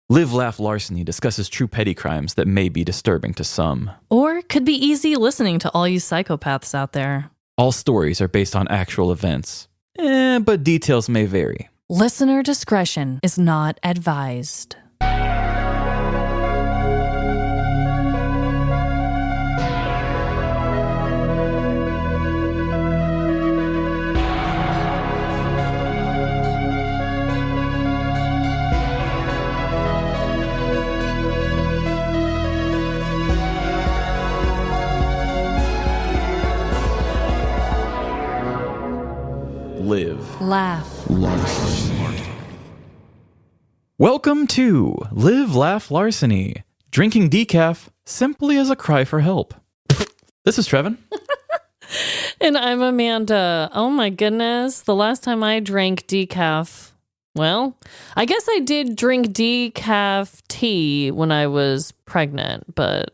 Live, Laugh, Larceny discusses true petty crimes that may be disturbing to some. Or could be easy listening to all you psychopaths out there. All stories are based on actual events, but details may vary. Listener discretion is not advised. Live, Laugh. Larceny. Welcome to Live, Laugh, Larceny. Drinking decaf simply as a cry for help. This is Trevin. And I'm Amanda. Oh my goodness. The last time I drank decaf, well, I guess I did drink decaf tea when I was pregnant, but...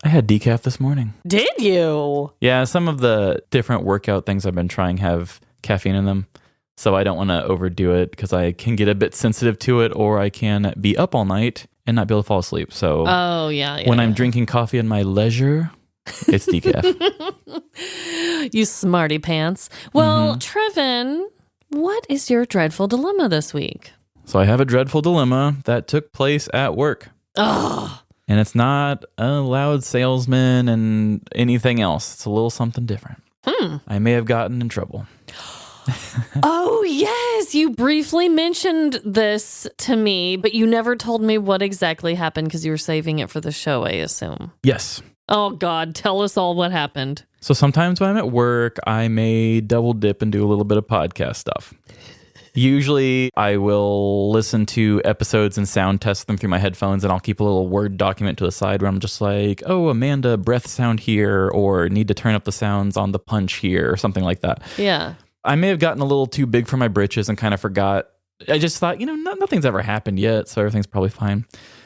I had decaf this morning. Did you? Yeah, some of the different workout things I've been trying have caffeine in them. So I don't want to overdo it because I can get a bit sensitive to it, or I can be up all night and not be able to fall asleep. So when I'm drinking coffee in my leisure, it's decaf. You smarty pants. Well, Trevin, what is your dreadful dilemma this week? So I have a dreadful dilemma that took place at work. Oh, And it's not a loud salesman and anything else. It's a little something different. I may have gotten in trouble. oh yes. You briefly mentioned this to me, but you never told me what exactly happened because you were saving it for the show, I assume. Yes. Oh, God. Tell us all what happened. So sometimes when I'm at work, I may double dip and do a little bit of podcast stuff. Usually I will listen to episodes and sound test them through my headphones, and I'll keep a little Word document to the side where I'm just like, oh, Amanda, breath sound here, or need to turn up the sounds on the punch here, or something like that. Yeah. I may have gotten a little too big for my britches and kind of forgot. I just thought, nothing's ever happened yet, so everything's probably fine.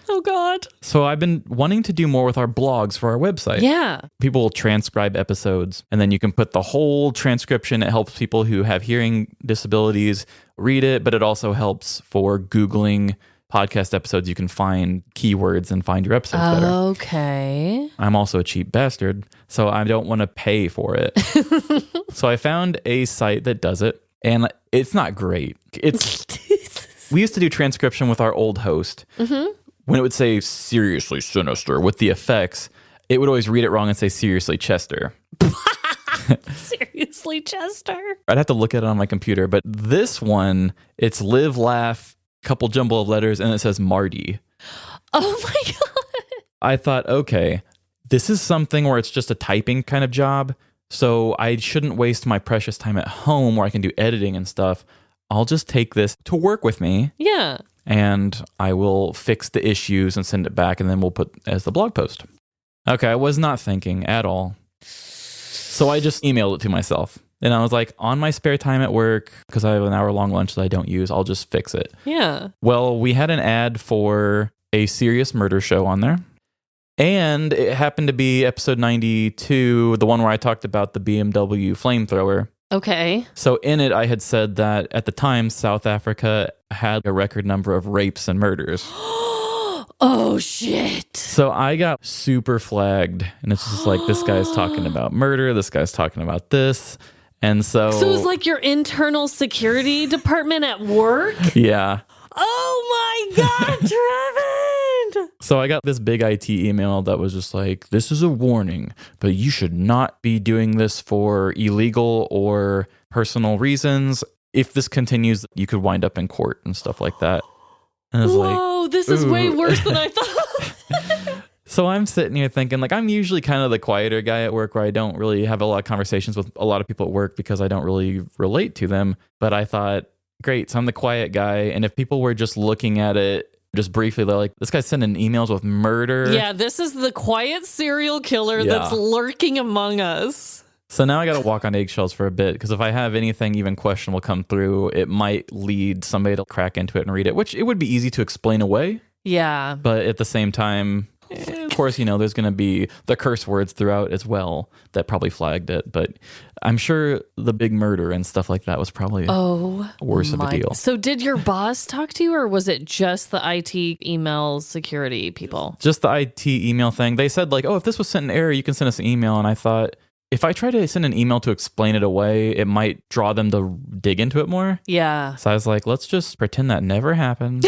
Oh, God. So I've been wanting to do more with our blogs for our website. Yeah. People will transcribe episodes, and then you can put the whole transcription. It helps people who have hearing disabilities read it, but it also helps for Googling podcast episodes. You can find keywords and find your episodes better. Okay. I'm also a cheap bastard, so I don't want to pay for it. So I found a site that does it, and it's not great. We used to do transcription with our old host. When it would say seriously sinister with the effects, it would always read it wrong and say seriously Chester. Seriously, Chester? I'd have to look at it on my computer, but this one, it's live, laugh, couple jumble of letters, and it says Marty. Oh my God. I thought, okay, this is something where it's just a typing kind of job, so I shouldn't waste my precious time at home where I can do editing and stuff. I'll just take this to work with me. Yeah. And I will fix the issues and send it back, and then we'll put as the blog post. Okay, I was not thinking at all. So I just emailed it to myself. And I was like, on my spare time at work, because I have an hour-long lunch that I don't use, I'll just fix it. Yeah. Well, we had an ad for a serious murder show on there. And it happened to be episode 92, the one where I talked about the BMW flamethrower. Okay. So in it, I had said that at the time, South Africa had a record number of rapes and murders. Oh, shit. So I got super flagged. And it's just like, this guy's talking about murder. This guy's talking about this. And so... So it's like your internal security department at work? Yeah. Oh, my God, Trevin! So I got this big IT email that was just like, this is a warning, but you should not be doing this for illegal or personal reasons. If this continues, you could wind up in court and stuff like that. And I was Whoa, this is way worse than I thought. So I'm sitting here thinking, like, I'm usually kind of the quieter guy at work where I don't really have a lot of conversations with a lot of people at work because I don't really relate to them. But I thought, great, so I'm the quiet guy. And if people were just looking at it just briefly, they're like, this guy's sending emails with murder. Yeah, this is the quiet serial killer that's lurking among us. So now I got to walk on eggshells for a bit, because if I have anything even questionable come through, it might lead somebody to crack into it and read it, which it would be easy to explain away. Yeah. But at the same time, course, there's going to be the curse words throughout as well that probably flagged it. But I'm sure the big murder and stuff like that was probably worse of a deal. So did your boss talk to you, or was it just the IT email security people? Just the IT email thing. They said like, if this was sent in error, you can send us an email. And I thought, if I try to send an email to explain it away, it might draw them to dig into it more. Yeah. So I was like, let's just pretend that never happened.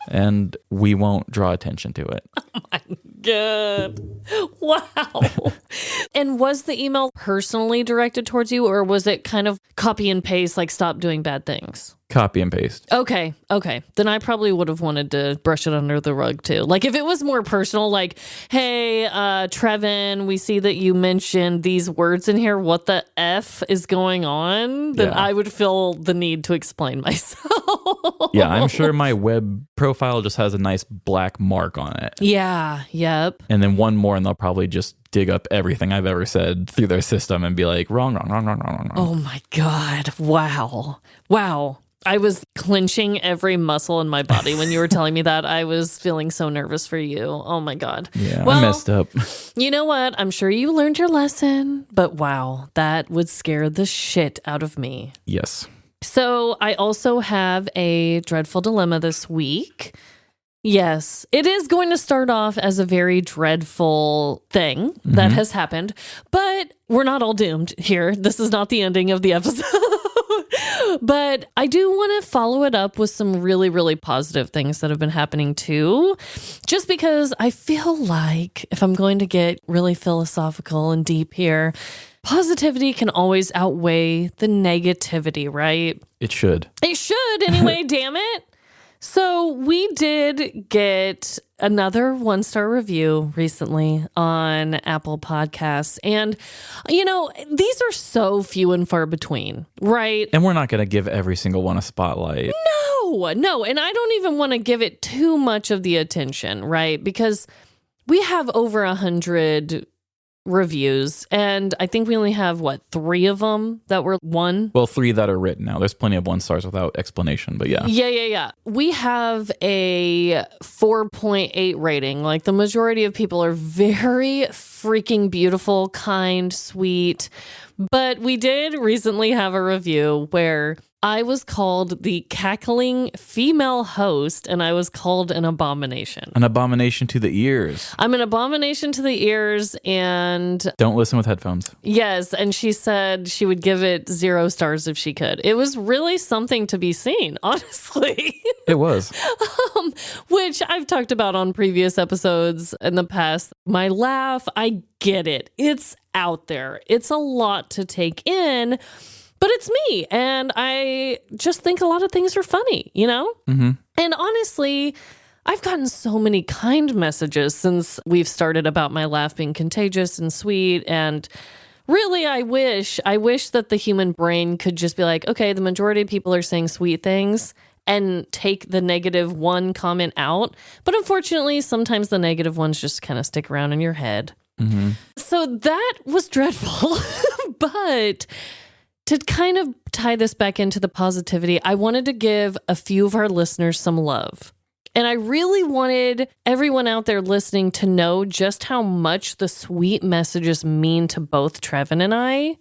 And we won't draw attention to it. Oh my God. Wow. And was the email personally directed towards you, or was it kind of copy and paste, like stop doing bad things? Copy and paste. Okay. Then I probably would have wanted to brush it under the rug too. Like if it was more personal, like, hey, Trevin, we see that you mentioned these words in here. What the F is going on? Then I would feel the need to explain myself. Yeah, I'm sure my web profile just has a nice black mark on it. Yeah. Yep. And then one more, and they'll probably just dig up everything I've ever said through their system and be like, wrong. Oh my God. Wow. I was clenching every muscle in my body when you were telling me that. I was feeling so nervous for you. Oh my God. Yeah, well, I messed up. You know what? I'm sure you learned your lesson, but wow, that would scare the shit out of me. Yes. So I also have a dreadful dilemma this week. Yes, it is going to start off as a very dreadful thing that has happened, but we're not all doomed here. This is not the ending of the episode. But I do want to follow it up with some really, really positive things that have been happening too. Just because I feel like if I'm going to get really philosophical and deep here, positivity can always outweigh the negativity, right? It should. It should anyway, damn it. So we did get another 1-star review recently on Apple Podcasts. And, these are so few and far between, right? And we're not going to give every single one a spotlight. No. And I don't even want to give it too much of the attention, right? Because we have over 100 reviews, and I think we only have 3 of them that were 1. Well, 3 that are written now. There's plenty of 1-stars without explanation, but yeah. Yeah. We have a 4.8 rating. Like the majority of people are very freaking beautiful, kind, sweet. But we did recently have a review where I was called the cackling female host, and I was called an abomination. An abomination to the ears. I'm an abomination to the ears, and... Don't listen with headphones. Yes, and she said she would give it 0 stars if she could. It was really something to be seen, honestly. It was. Which I've talked about on previous episodes in the past. My laugh, I get it. It's out there. It's a lot to take in. But it's me, and I just think a lot of things are funny, Mm-hmm. And honestly, I've gotten so many kind messages since we've started about my laugh being contagious and sweet, and really, I wish that the human brain could just be like, okay, the majority of people are saying sweet things, and take the negative one comment out. But unfortunately, sometimes the negative ones just kind of stick around in your head. Mm-hmm. So that was dreadful, but... to kind of tie this back into the positivity, I wanted to give a few of our listeners some love. And I really wanted everyone out there listening to know just how much the sweet messages mean to both Trevin and I,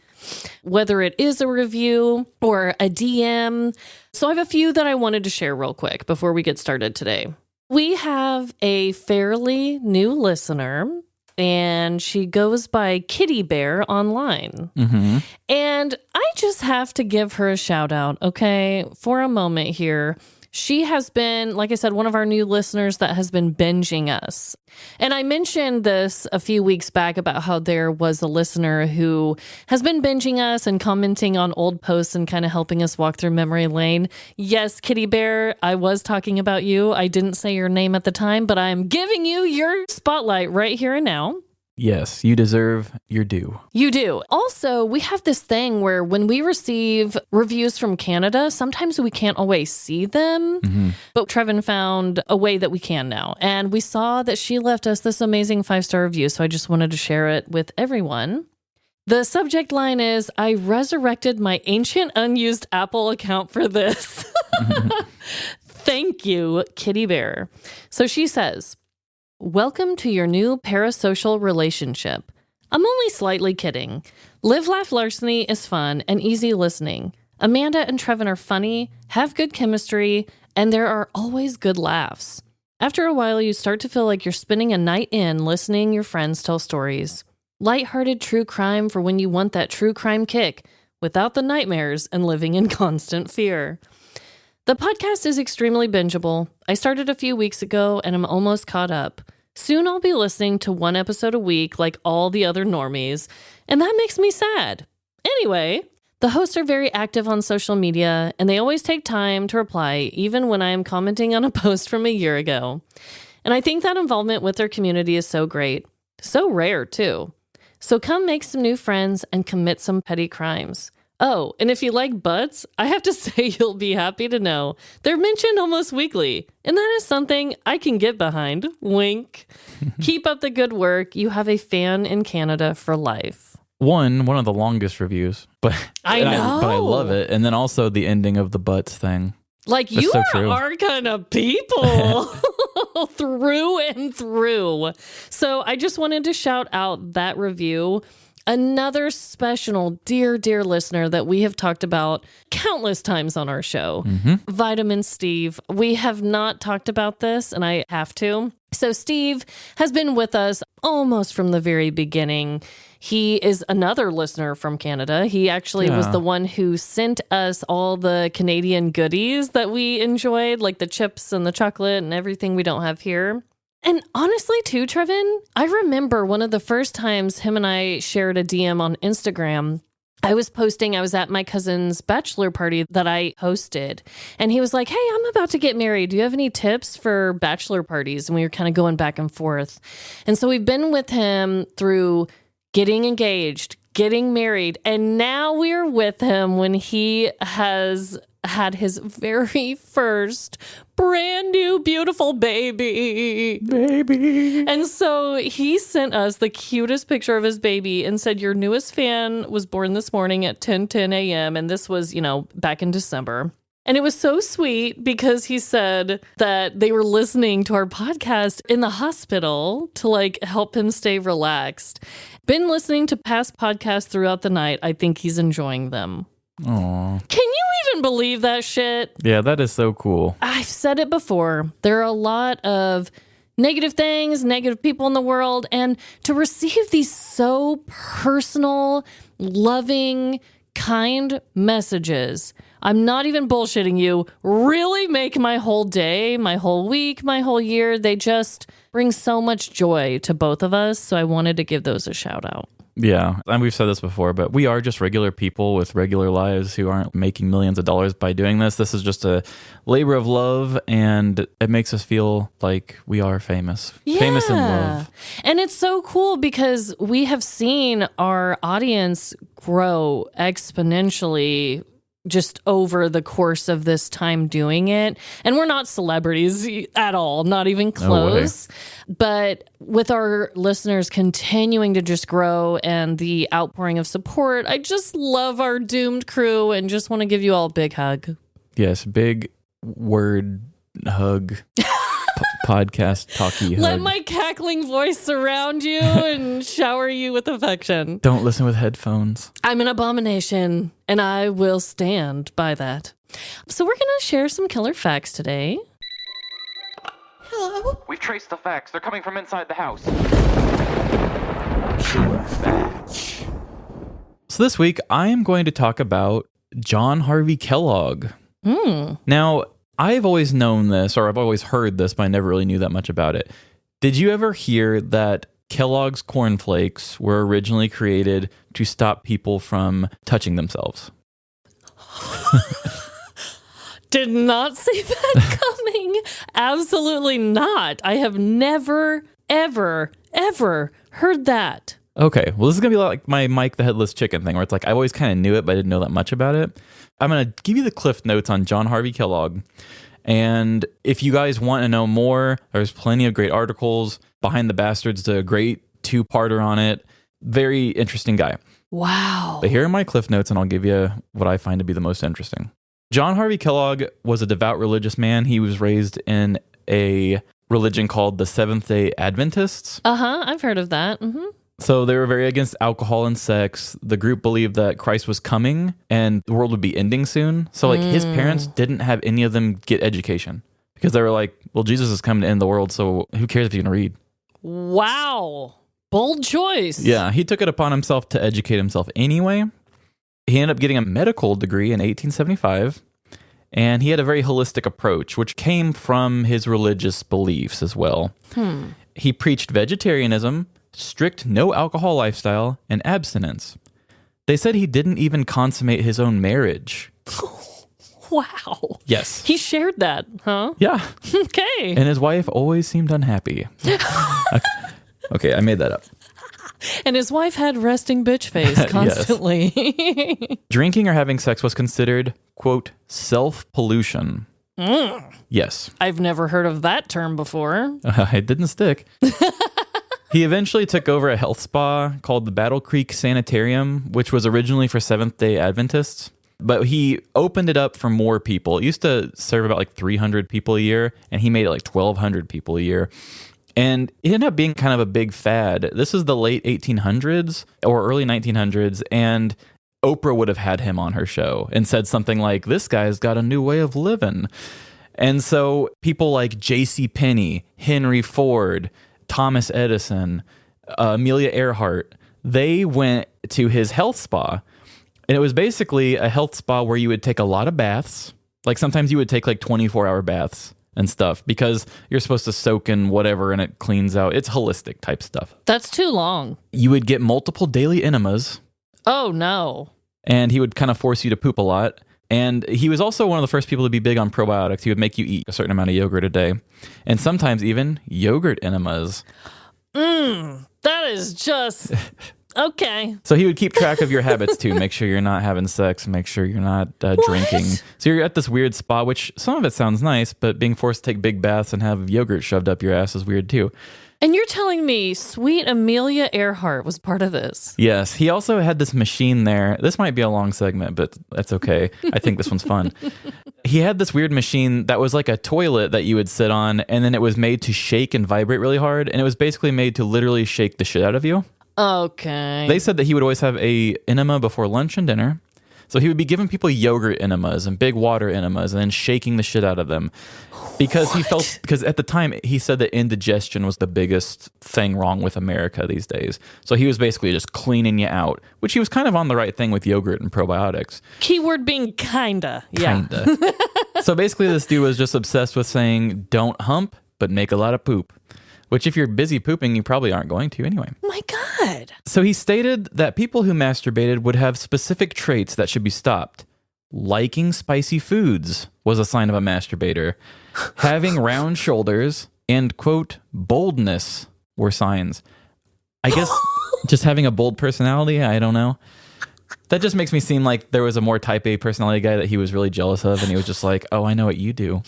whether it is a review or a DM. So I have a few that I wanted to share real quick before we get started today. We have a fairly new listener, and she goes by Kitty Bear online. Mm-hmm. And I just have to give her a shout out, okay, for a moment here. She has been, like I said, one of our new listeners that has been binging us. And I mentioned this a few weeks back about how there was a listener who has been binging us and commenting on old posts and kind of helping us walk through memory lane. Yes, Kitty Bear, I was talking about you. I didn't say your name at the time, but I'm giving you your spotlight right here and now. Yes, you deserve your due. You do. Also, we have this thing where when we receive reviews from Canada, sometimes we can't always see them, but Trevin found a way that we can now. And we saw that she left us this amazing 5-star review, so I just wanted to share it with everyone. The subject line is, I resurrected my ancient unused Apple account for this. Thank you, Kitty Bear. So she says, Welcome to your new parasocial relationship. I'm only slightly kidding. Live Laugh Larceny is fun and easy listening. Amanda and Trevin are funny, have good chemistry, and there are always good laughs. After a while, you start to feel like you're spending a night in listening your friends tell stories. Lighthearted true crime for when you want that true crime kick, without the nightmares and living in constant fear. The podcast is extremely bingeable. I started a few weeks ago and I'm almost caught up. Soon I'll be listening to one episode a week like all the other normies, and that makes me sad. Anyway, the hosts are very active on social media, and they always take time to reply, even when I am commenting on a post from a year ago. And I think that involvement with their community is so great. So rare, too. So come make some new friends and commit some petty crimes. Oh, and if you like butts, I have to say you'll be happy to know they're mentioned almost weekly, and that is something I can get behind. Wink. Keep up the good work. You have a fan in Canada for life. One of the longest reviews, but I know. But I love it. And then also the ending of the butts thing. Like, That's you so are true. our kind of people through and through. So I just wanted to shout out that review. Another special, dear listener that we have talked about countless times on our show, Vitamin Steve. We have not talked about this, and I have to. So Steve has been with us almost from the very beginning. He is another listener from Canada. He actually was the one who sent us all the Canadian goodies that we enjoyed, like the chips and the chocolate and everything we don't have here. And honestly, too, Trevin, I remember one of the first times him and I shared a DM on Instagram. I was at my cousin's bachelor party that I hosted. And he was like, hey, I'm about to get married. Do you have any tips for bachelor parties? And we were kind of going back and forth. And so we've been with him through getting engaged, getting married. And now we're with him when he has had his very first brand new beautiful baby. And so he sent us the cutest picture of his baby and said, your newest fan was born this morning at 10:10 a.m. And this was, back in December. And it was so sweet because he said that they were listening to our podcast in the hospital to help him stay relaxed. Been listening to past podcasts throughout the night. I think he's enjoying them. Aw. Can you even believe that shit? Yeah, that is so cool. I've said it before. There are a lot of negative things, negative people in the world, and to receive these so personal, loving, kind messages, I'm not even bullshitting you, really make my whole day, my whole week, my whole year. They just bring so much joy to both of us, so I wanted to give those a shout out. Yeah, and we've said this before, but we are just regular people with regular lives who aren't making millions of dollars by doing this. This is just a labor of love, and it makes us feel like we are famous. Yeah. Famous in love. And it's so cool because we have seen our audience grow exponentially just over the course of this time doing it. And we're not celebrities at all, not even close. But with our listeners continuing to just grow and the outpouring of support, I just love our doomed crew and just want to give you all a big hug. Yes, big word hug. Podcast talkie hug. Let my cackling voice surround you and shower you with affection. Don't listen with headphones. I'm an abomination, and I will stand by that. So we're going to share some killer facts today. Hello? We've traced the facts. They're coming from inside the house. Killer facts. So this week, I am going to talk about John Harvey Kellogg. Now, I've always known this, or I've always heard this, but I never really knew that much about it. Did you ever hear that Kellogg's cornflakes were originally created to stop people from touching themselves? Did not see that coming. Absolutely not. I have never, ever heard that. Okay, well, this is going to be like my Mike the Headless Chicken thing, where it's like I always kind of knew it, but I didn't know that much about it. I'm going to give you the Cliff Notes on John Harvey Kellogg. And if you guys want to know more, there's plenty of great articles. Behind the Bastards did a great two-parter on it. Very interesting guy. Wow. But here are my Cliff Notes, and I'll give you what I find to be the most interesting. John Harvey Kellogg was a devout religious man. He was raised in a religion called the Seventh-day Adventists. I've heard of that. So they were very against alcohol and sex. The group believed that Christ was coming and the world would be ending soon. So like his parents didn't have any of them get education because they were like, well, Jesus is coming to end the world, so who cares if you can read? Wow. Bold choice. Yeah, he took it upon himself to educate himself anyway. He ended up getting a medical degree in 1875, and he had a very holistic approach, which came from his religious beliefs as well. He preached vegetarianism, strict no alcohol lifestyle, and abstinence. They said he didn't even consummate his own marriage. Wow. Yes. He shared that, huh? Yeah. Okay. And his wife always seemed unhappy. Okay, I made that up. And his wife had resting bitch face constantly. Drinking or having sex was considered, quote, self-pollution. Yes. I've never heard of that term before. It didn't stick. He eventually took over a health spa called the Battle Creek Sanitarium, which was originally for Seventh-day Adventists. But he opened it up for more people. It used to serve about like 300 people a year, and he made it like 1,200 people a year. And it ended up being kind of a big fad. This is the late 1800s or early 1900s, and Oprah would have had him on her show and said something like, this guy's got a new way of living. And so people like J.C. Penney, Henry Ford, Thomas Edison, Amelia Earhart, they went to his health spa. And it was basically a health spa where you would take a lot of baths. Like sometimes you would take like 24-hour baths and stuff because you're supposed to soak in whatever and it cleans out. It's holistic type stuff. That's too long. You would get multiple daily enemas. Oh, no. And he would kind of force you to poop a lot. And he was also one of the first people to be big on probiotics. He would make you eat a certain amount of yogurt a day. And sometimes even yogurt enemas. That is just... Okay. So he would keep track of your habits too. Make sure you're not having sex. Make sure you're not drinking. So you're at this weird spa, which some of it sounds nice, but being forced to take big baths and have yogurt shoved up your ass is weird too. And you're telling me sweet Amelia Earhart was part of this? Yes. He also had this machine there. This might be a long segment, but that's okay. I think this one's fun. He had this weird machine that was like a toilet that you would sit on, and then it was made to shake and vibrate really hard. And it was basically made to literally shake the shit out of you. Okay. They said that he would always have a enema before lunch and dinner. So he would be giving people yogurt enemas and big water enemas and then shaking the shit out of them because he felt, because at the time he said that indigestion was the biggest thing wrong with America these days. So he was basically just cleaning you out, which he was kind of on the right thing with yogurt and probiotics. Keyword being kinda. Yeah. Kinda. So basically this dude was just obsessed with saying, don't hump, but make a lot of poop. Which if you're busy pooping, you probably aren't going to anyway. My God. So he stated that people who masturbated would have specific traits that should be stopped. Liking spicy foods was a sign of a masturbator. Having round shoulders and, quote, boldness were signs. I guess just having a bold personality, I don't know. That just makes me seem like there was a more type A personality guy that he was really jealous of, and he was just like, oh, I know what you do.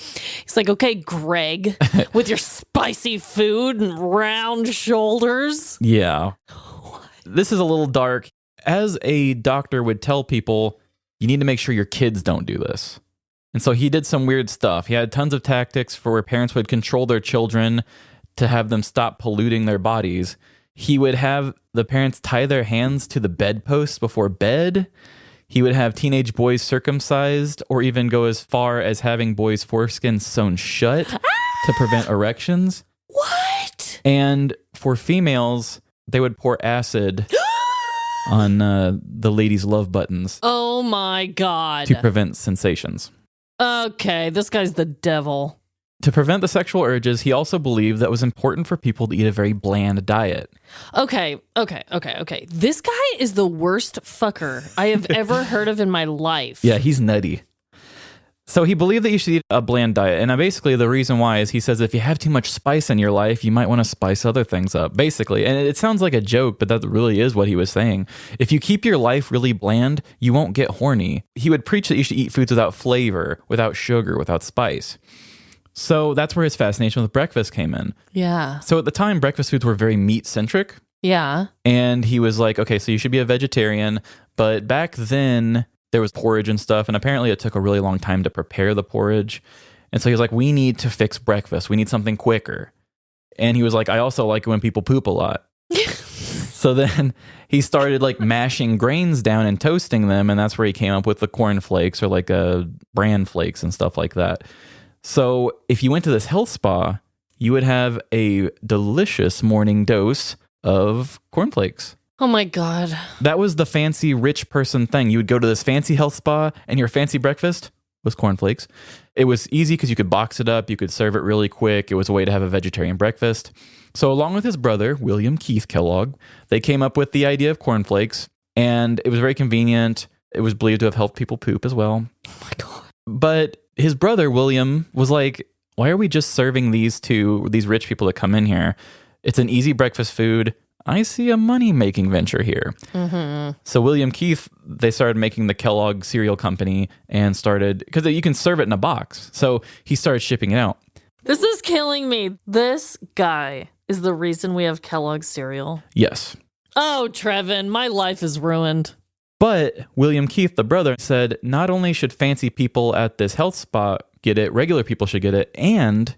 He's like, okay, Greg, with your spicy food and round shoulders. Yeah. This is a little dark. As a doctor would tell people, you need to make sure your kids don't do this. And so he did some weird stuff. He had tons of tactics for where parents would control their children to have them stop polluting their bodies. He would have the parents tie their hands to the bedposts before bed. He would have teenage boys circumcised or even go as far as having boys' foreskins sewn shut to prevent erections. What? And for females, they would pour acid on the ladies' love buttons Oh my God. to prevent sensations. Okay, this guy's the devil. To prevent the sexual urges, he also believed that it was important for people to eat a very bland diet. Okay. This guy is the worst fucker I have ever heard of in my life. Yeah, he's nutty. So he believed that you should eat a bland diet. And basically the reason why is he says if you have too much spice in your life, you might want to spice other things up, basically. And it sounds like a joke, but that really is what he was saying. If you keep your life really bland, you won't get horny. He would preach that you should eat foods without flavor, without sugar, without spice. So that's where his fascination with breakfast came in. Yeah. So at the time, breakfast foods were very meat-centric. Yeah. And he was like, okay, so you should be a vegetarian. But back then, there was porridge and stuff. And apparently it took a really long time to prepare the porridge. And so he was like, we need to fix breakfast. We need something quicker. And he was like, I also like it when people poop a lot. So then he started like mashing grains down and toasting them. And that's where he came up with the corn flakes or like bran flakes and stuff like that. So if you went to this health spa, you would have a delicious morning dose of cornflakes. Oh my God. That was the fancy rich person thing. You would go to this fancy health spa and your fancy breakfast was cornflakes. It was easy because you could box it up. You could serve it really quick. It was a way to have a vegetarian breakfast. So along with his brother, William Keith Kellogg, they came up with the idea of cornflakes, and it was very convenient. It was believed to have helped people poop as well. Oh my God. But his brother, William, was like, why are we just serving these rich people that come in here? It's an easy breakfast food. I see a money-making venture here. Mm-hmm. So William Keith, they started making the Kellogg cereal company and started, because you can serve it in a box. So he started shipping it out. This is killing me. This guy is the reason we have Kellogg cereal. Yes. Oh, Trevin, my life is ruined. But William Keith, the brother, said not only should fancy people at this health spa get it, regular people should get it, and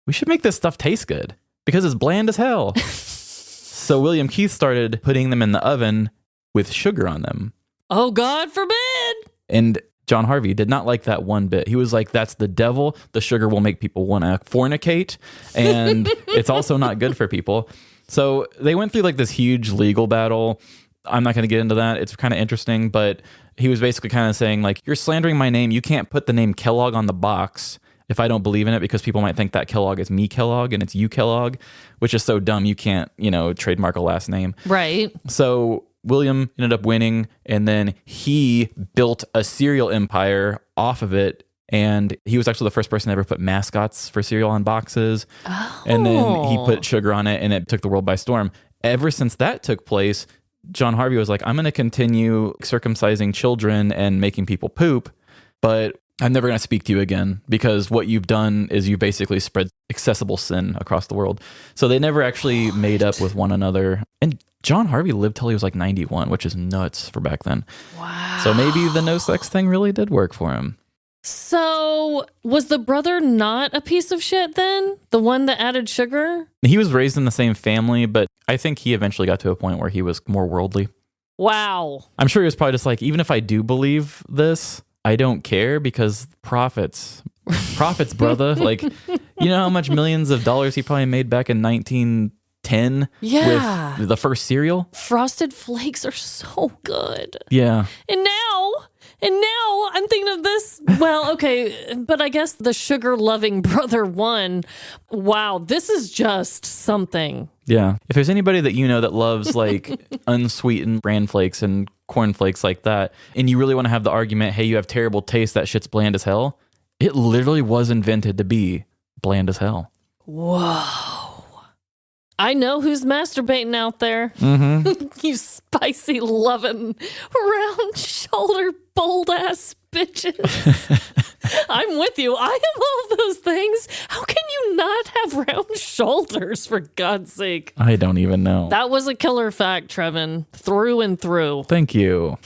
we should make this stuff taste good because it's bland as hell. So William Keith started putting them in the oven with sugar on them. Oh, God forbid. And John Harvey did not like that one bit. He was like, that's the devil. The sugar will make people want to fornicate. And it's also not good for people. So they went through like this huge legal battle. I'm not going to get into that. It's kind of interesting. But he was basically kind of saying like, you're slandering my name. You can't put the name Kellogg on the box if I don't believe in it, because people might think that Kellogg is me Kellogg and it's you Kellogg, which is so dumb. You can't, trademark a last name. Right. So William ended up winning, and then he built a cereal empire off of it. And he was actually the first person to ever put mascots for cereal on boxes. Oh. And then he put sugar on it, and it took the world by storm. Ever since that took place, John Harvey was like, I'm going to continue circumcising children and making people poop, but I'm never going to speak to you again, because what you've done is you basically spread accessible sin across the world. So they never actually made up with one another. And John Harvey lived till he was like 91, which is nuts for back then. Wow. So maybe the no sex thing really did work for him. So was the brother not a piece of shit then? The one that added sugar? He was raised in the same family, but I think he eventually got to a point where he was more worldly. Wow. I'm sure he was probably just like, even if I do believe this, I don't care, because profits, brother. Like, you know how much millions of dollars he probably made back in 1910 with the first cereal? Frosted Flakes are so good. Yeah. And now I'm thinking of this. Well, okay, but I guess the sugar-loving brother won. Wow, this is just something. Yeah. If there's anybody that you know that loves like unsweetened bran flakes and corn flakes like that, and you really want to have the argument, hey, you have terrible taste, that shit's bland as hell, it literally was invented to be bland as hell. Whoa. I know who's masturbating out there. Mm-hmm. You spicy loving, round shoulder, bold ass bitches. I'm with you. I am all of those things. How can you not have round shoulders, for God's sake? I don't even know. That was a killer fact, Trevin. Through and through. Thank you.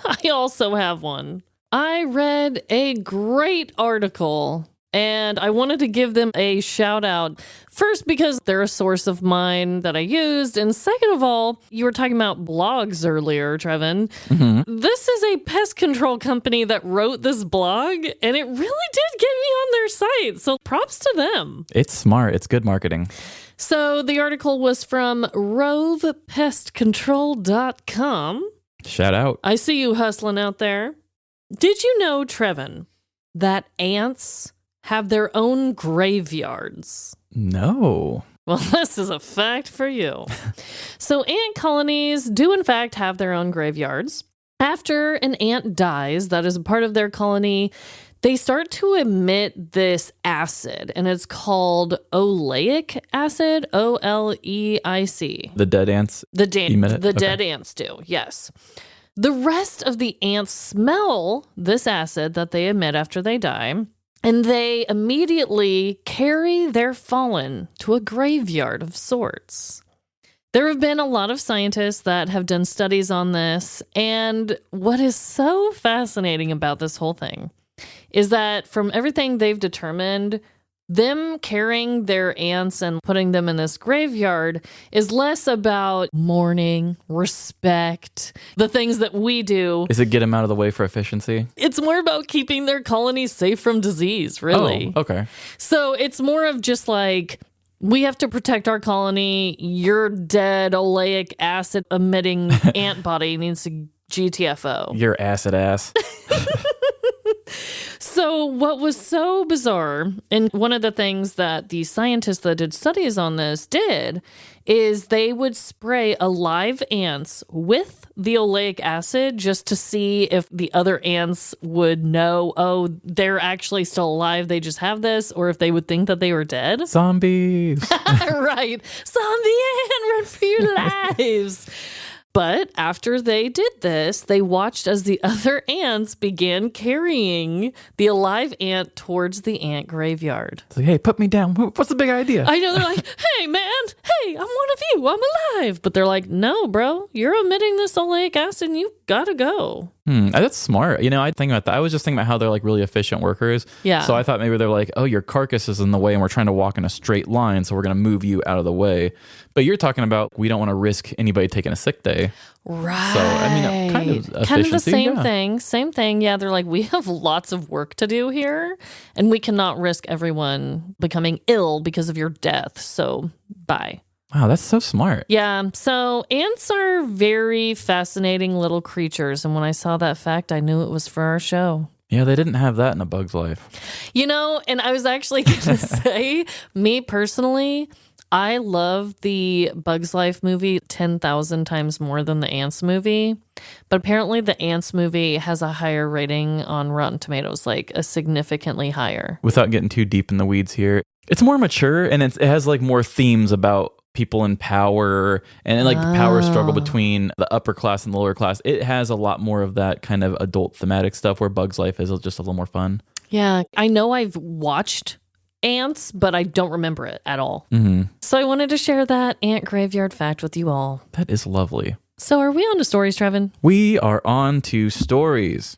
I also have one. I read a great article, and I wanted to give them a shout out. First, because they're a source of mine that I used. And second of all, you were talking about blogs earlier, Trevin. Mm-hmm. This is a pest control company that wrote this blog, and it really did get me on their site. So props to them. It's smart. It's good marketing. So the article was from rovepestcontrol.com. Shout out. I see you hustling out there. Did you know, Trevin, that ants have their own graveyards? No. Well, this is a fact for you. So ant colonies do, in fact, have their own graveyards. After an ant dies, that is a part of their colony, they start to emit this acid, and it's called oleic acid, O-L-E-I-C. The dead ants emit it? Dead ants do, yes. The rest of the ants smell this acid that they emit after they die, and they immediately carry their fallen to a graveyard of sorts. There have been a lot of scientists that have done studies on this, and what is so fascinating about this whole thing is that from everything they've determined, them carrying their ants and putting them in this graveyard is less about mourning, respect, the things that we do. Is it get them out of the way for efficiency? It's more about keeping their colonies safe from disease, really. Oh, okay. So it's more of just like, we have to protect our colony. Your dead oleic acid emitting ant body needs to GTFO. Your acid ass. So what was so bizarre, and one of the things that the scientists that did studies on this did, is they would spray alive ants with the oleic acid just to see if the other ants would know, oh, they're actually still alive, they just have this, or if they would think that they were dead. Zombies. Right. Zombie ant, run for your lives. But after they did this, they watched as the other ants began carrying the alive ant towards the ant graveyard. It's like, hey, put me down. What's the big idea? I know, they're like, hey, man, hey, I'm one of you. I'm alive. But they're like, no, bro, you're emitting this oleic acid and you gotta go. That's smart. You know, I think about that. I was just thinking about how they're like really efficient workers. Yeah. So I thought maybe they're like, oh, your carcass is in the way and we're trying to walk in a straight line. So we're going to move you out of the way. But you're talking about we don't want to risk anybody taking a sick day. Right. So, I mean, kind of efficiency. Kind of the same yeah. thing. Same thing. Yeah, they're like, we have lots of work to do here, and we cannot risk everyone becoming ill because of your death. So, bye. Wow, that's so smart. Yeah, so ants are very fascinating little creatures, and when I saw that fact, I knew it was for our show. Yeah, they didn't have that in A Bug's Life. You know, and I was actually going to say, me personally, I love the Bug's Life movie 10,000 times more than the Ants movie. But apparently the Ants movie has a higher rating on Rotten Tomatoes, like a significantly higher. Without getting too deep in the weeds here, it's more mature and it has like more themes about people in power and like the power struggle between the upper class and the lower class. It has a lot more of that kind of adult thematic stuff where Bug's Life is just a little more fun. Yeah, I know I've watched Ants, but I don't remember it at all. Mm-hmm. So I wanted to share that ant graveyard fact with you all. That is lovely. So are we on to stories, Trevin? We are on to stories.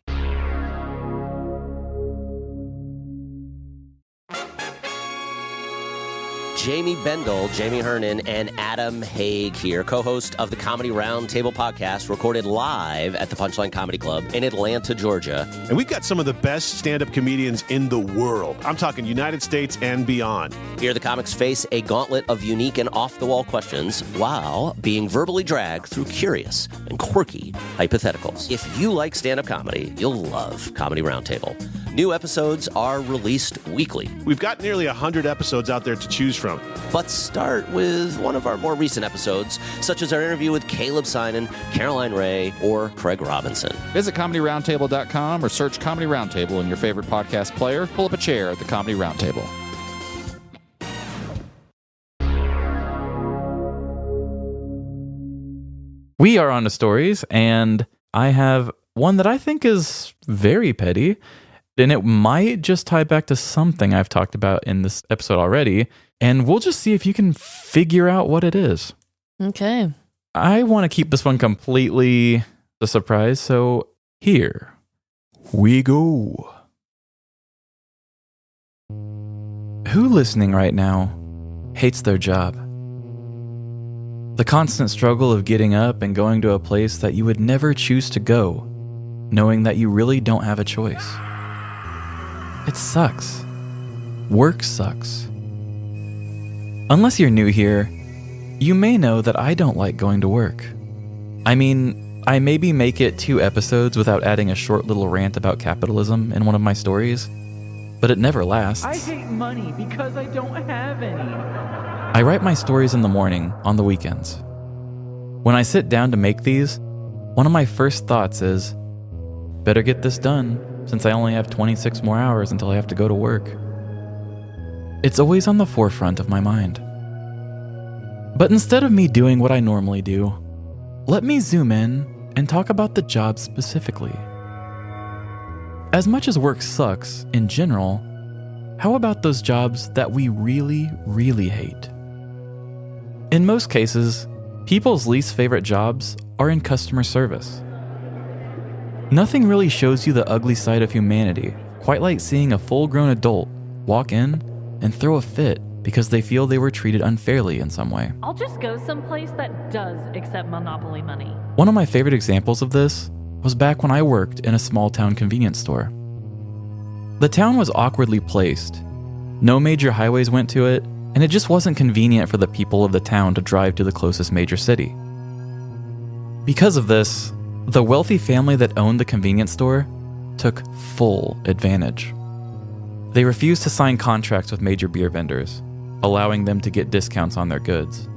Jamie Bendel, Jamie Hernan, and Adam Haig here, co-host of the Comedy Roundtable podcast, recorded live at the Punchline Comedy Club in Atlanta, Georgia. And we've got some of the best stand-up comedians in the world. I'm talking United States and beyond. Here, the comics face a gauntlet of unique and off-the-wall questions while being verbally dragged through curious and quirky hypotheticals. If you like stand-up comedy, you'll love Comedy Roundtable. New episodes are released weekly. We've got nearly 100 episodes out there to choose from. But start with one of our more recent episodes, such as our interview with Caleb Synan, Caroline Ray, or Craig Robinson. Visit ComedyRoundtable.com or search Comedy Roundtable in your favorite podcast player. Pull up a chair at the Comedy Roundtable. We are on to stories, and I have one that I think is very petty, and it might just tie back to something I've talked about in this episode already, and we'll just see if you can figure out what it is. Okay. I want to keep this one completely a surprise, so here we go. Who listening right now hates their job? The constant struggle of getting up and going to a place that you would never choose to go, knowing that you really don't have a choice. It sucks. Work sucks. Unless you're new here, you may know that I don't like going to work. I mean, I maybe make it 2 episodes without adding a short little rant about capitalism in one of my stories, but it never lasts. I hate money because I don't have any. I write my stories in the morning, on the weekends. When I sit down to make these, one of my first thoughts is, better get this done, since I only have 26 more hours until I have to go to work. It's always on the forefront of my mind. But instead of me doing what I normally do, let me zoom in and talk about the job specifically. As much as work sucks in general, how about those jobs that we really, really hate? In most cases, people's least favorite jobs are in customer service. Nothing really shows you the ugly side of humanity, quite like seeing a full-grown adult walk in and throw a fit because they feel they were treated unfairly in some way. I'll just go someplace that does accept Monopoly money. One of my favorite examples of this was back when I worked in a small town convenience store. The town was awkwardly placed. No major highways went to it, and it just wasn't convenient for the people of the town to drive to the closest major city. Because of this, the wealthy family that owned the convenience store took full advantage. They refused to sign contracts with major beer vendors, allowing them to get discounts on their goods.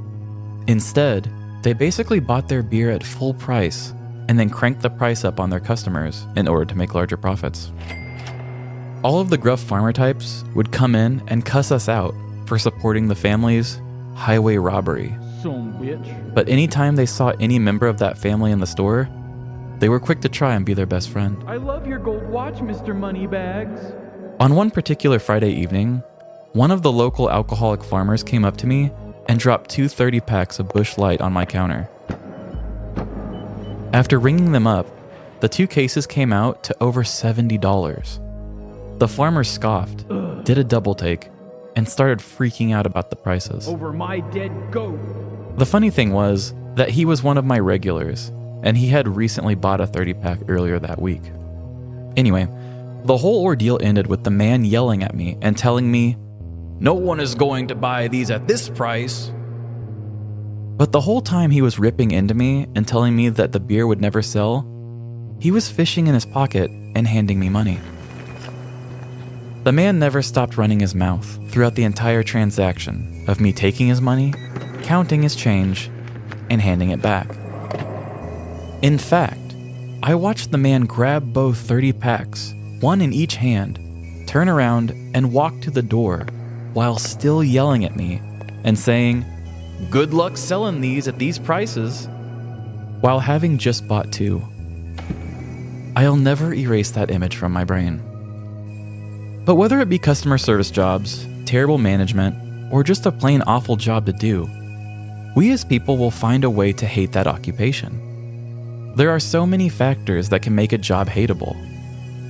Instead, they basically bought their beer at full price and then cranked the price up on their customers in order to make larger profits. All of the gruff farmer types would come in and cuss us out for supporting the family's highway robbery. Some bitch. But anytime they saw any member of that family in the store, they were quick to try and be their best friend. I love your gold watch, Mr. Moneybags. On one particular Friday evening, one of the local alcoholic farmers came up to me and dropped 2 30-packs of Busch Light on my counter. After ringing them up, the 2 cases came out to over $70. The farmer scoffed, did a double take, and started freaking out about the prices. Over my dead goat. The funny thing was that he was one of my regulars, and he had recently bought a 30-pack earlier that week. Anyway, the whole ordeal ended with the man yelling at me and telling me, "No one is going to buy these at this price." But the whole time he was ripping into me and telling me that the beer would never sell, he was fishing in his pocket and handing me money. The man never stopped running his mouth throughout the entire transaction of me taking his money, counting his change, and handing it back. In fact, I watched the man grab both 30 packs, one in each hand, turn around and walk to the door while still yelling at me and saying, "Good luck selling these at these prices," while having just bought 2. I'll never erase that image from my brain. But whether it be customer service jobs, terrible management, or just a plain awful job to do, we as people will find a way to hate that occupation. There are so many factors that can make a job hateable,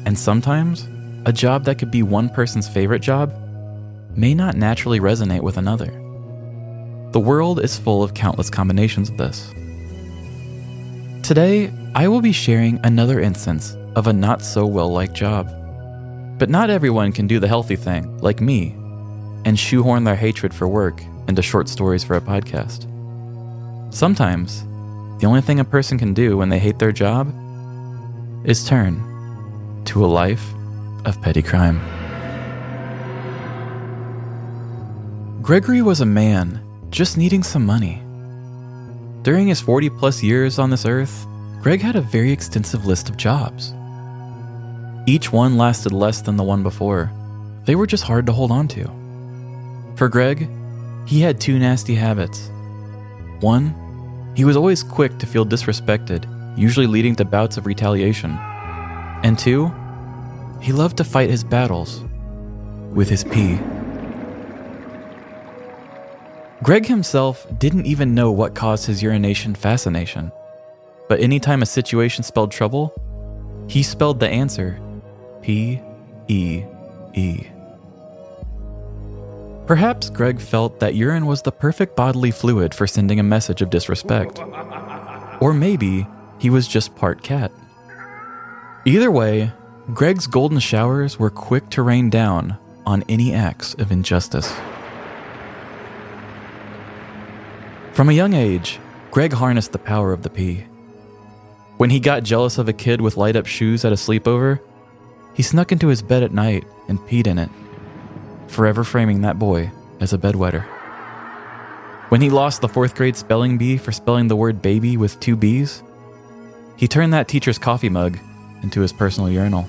and sometimes a job that could be one person's favorite job may not naturally resonate with another. The world is full of countless combinations of this. Today, I will be sharing another instance of a not-so-well-liked job. But not everyone can do the healthy thing, like me, and shoehorn their hatred for work into short stories for a podcast. Sometimes, the only thing a person can do when they hate their job is turn to a life of petty crime. Gregory was a man just needing some money. During his 40-plus years on this earth, Greg had a very extensive list of jobs. Each one lasted less than the one before. They were just hard to hold on to. For Greg, he had 2 nasty habits. 1, he was always quick to feel disrespected, usually leading to bouts of retaliation. And 2, he loved to fight his battles with his pee. Greg himself didn't even know what caused his urination fascination, but anytime a situation spelled trouble, he spelled the answer P-E-E. Perhaps Greg felt that urine was the perfect bodily fluid for sending a message of disrespect. Or maybe he was just part cat. Either way, Greg's golden showers were quick to rain down on any acts of injustice. From a young age, Greg harnessed the power of the pee. When he got jealous of a kid with light-up shoes at a sleepover, he snuck into his bed at night and peed in it, forever framing that boy as a bedwetter. When he lost the 4th grade spelling bee for spelling the word baby with 2 B's, he turned that teacher's coffee mug into his personal urinal.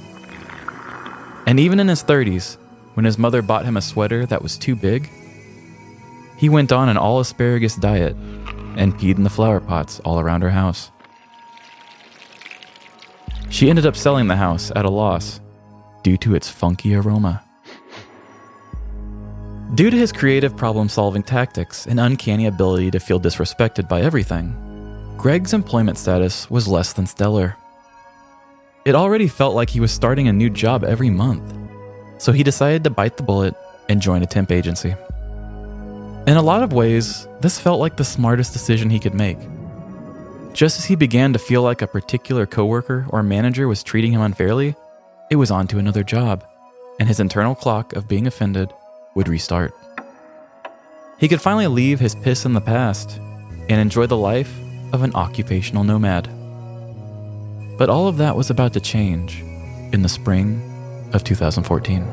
And even in his 30s, when his mother bought him a sweater that was too big, he went on an all-asparagus diet and peed in the flower pots all around her house. She ended up selling the house at a loss due to its funky aroma. Due to his creative problem-solving tactics and uncanny ability to feel disrespected by everything, Greg's employment status was less than stellar. It already felt like he was starting a new job every month, so he decided to bite the bullet and join a temp agency. In a lot of ways, this felt like the smartest decision he could make. Just as he began to feel like a particular coworker or manager was treating him unfairly, it was on to another job, and his internal clock of being offended would restart. He could finally leave his piss in the past and enjoy the life of an occupational nomad. But all of that was about to change in the spring of 2014.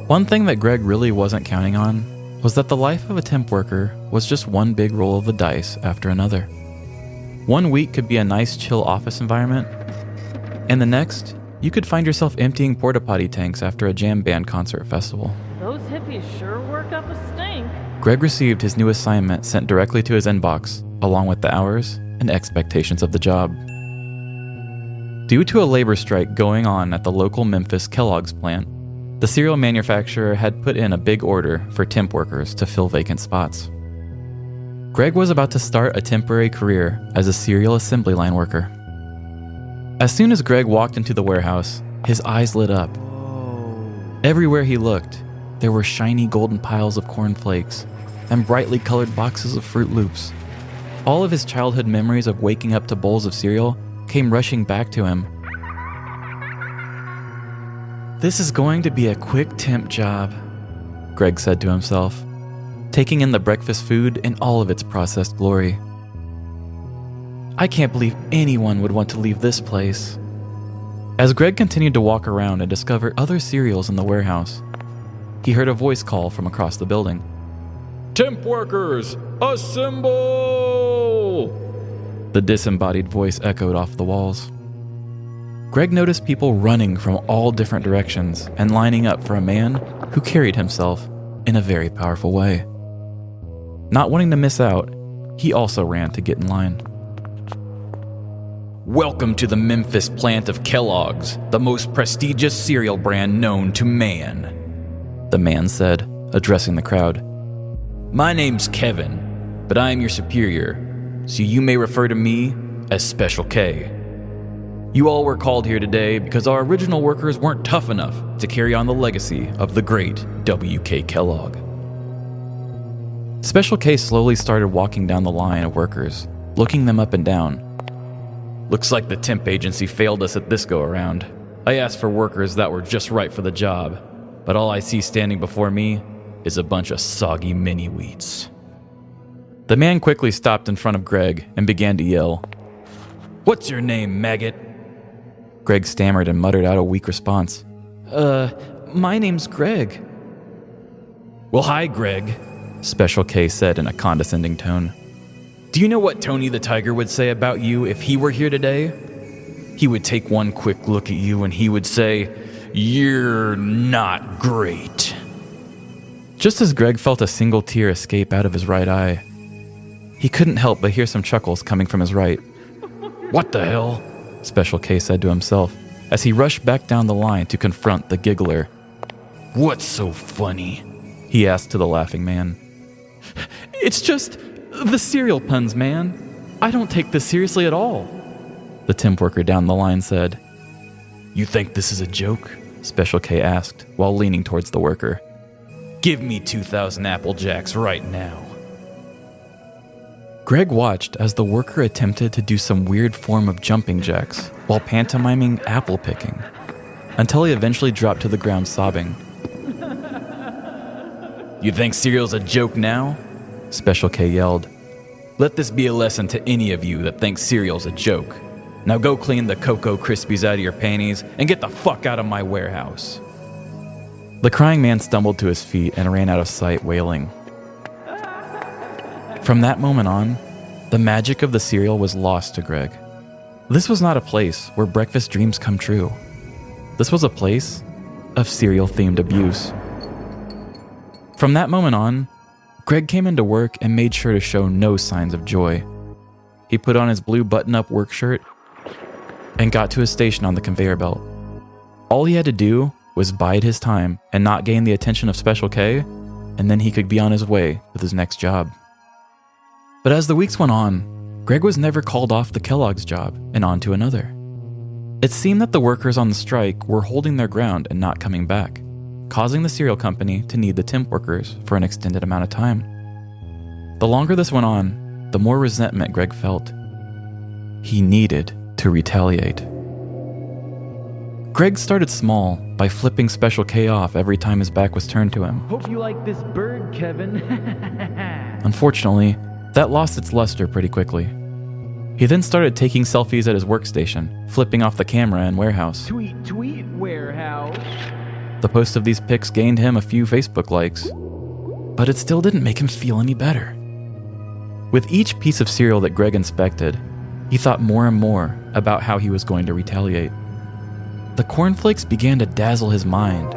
One thing that Greg really wasn't counting on was that the life of a temp worker was just one big roll of the dice after another. One week could be a nice, chill office environment, and the next, you could find yourself emptying porta potty tanks after a jam band concert festival. Those hippies sure work up a stink. Greg received his new assignment sent directly to his inbox, along with the hours and expectations of the job. Due to a labor strike going on at the local Memphis Kellogg's plant, the cereal manufacturer had put in a big order for temp workers to fill vacant spots. Greg was about to start a temporary career as a cereal assembly line worker. As soon as Greg walked into the warehouse, his eyes lit up. Everywhere he looked, there were shiny golden piles of cornflakes and brightly colored boxes of Fruit Loops. All of his childhood memories of waking up to bowls of cereal came rushing back to him. This is going to be a quick temp job, Greg said to himself, taking in the breakfast food in all of its processed glory. I can't believe anyone would want to leave this place. As Greg continued to walk around and discover other cereals in the warehouse, he heard a voice call from across the building. Temp workers, assemble! The disembodied voice echoed off the walls. Greg noticed people running from all different directions and lining up for a man who carried himself in a very powerful way. Not wanting to miss out, he also ran to get in line. Welcome to the Memphis plant of Kellogg's, the most prestigious cereal brand known to man, the man said, addressing the crowd. My name's Kevin, but I am your superior, so you may refer to me as Special K. You all were called here today because our original workers weren't tough enough to carry on the legacy of the great W.K. Kellogg. Special K slowly started walking down the line of workers, looking them up and down. Looks like the temp agency failed us at this go-around. I asked for workers that were just right for the job, but all I see standing before me is a bunch of soggy mini-wheats. The man quickly stopped in front of Greg and began to yell, What's your name, maggot? Greg stammered and muttered out a weak response. My name's Greg. Well, hi, Greg, Special K said in a condescending tone. Do you know what Tony the Tiger would say about you if he were here today? He would take one quick look at you and he would say, You're not great. Just as Greg felt a single tear escape out of his right eye, he couldn't help but hear some chuckles coming from his right. What the hell? Special K said to himself as he rushed back down the line to confront the giggler. What's so funny? He asked to the laughing man. It's just the cereal puns, man. I don't take this seriously at all, the temp worker down the line said. You think this is a joke? Special K asked while leaning towards the worker. Give me 2,000 Apple Jacks right now. Greg watched as the worker attempted to do some weird form of jumping jacks while pantomiming apple picking, until he eventually dropped to the ground sobbing. You think cereal's a joke now? Special K yelled. Let this be a lesson to any of you that thinks cereal's a joke. Now go clean the Cocoa Krispies out of your panties and get the fuck out of my warehouse. The crying man stumbled to his feet and ran out of sight, wailing. From that moment on, the magic of the cereal was lost to Greg. This was not a place where breakfast dreams come true. This was a place of cereal-themed abuse. From that moment on, Greg came into work and made sure to show no signs of joy. He put on his blue button-up work shirt and got to his station on the conveyor belt. All he had to do was bide his time and not gain the attention of Special K, and then he could be on his way with his next job. But as the weeks went on, Greg was never called off the Kellogg's job and on to another. It seemed that the workers on the strike were holding their ground and not coming back. causing the cereal company to need the temp workers for an extended amount of time. The longer this went on, the more resentment Greg felt. He needed to retaliate. Greg started small by flipping Special K off every time his back was turned to him. Hope you like this bird, Kevin. Unfortunately, that lost its luster pretty quickly. He then started taking selfies at his workstation, flipping off the camera in warehouse. Tweet, tweet, warehouse. The post of these pics gained him a few Facebook likes, but it still didn't make him feel any better. With each piece of cereal that Greg inspected, he thought more and more about how he was going to retaliate. The cornflakes began to dazzle his mind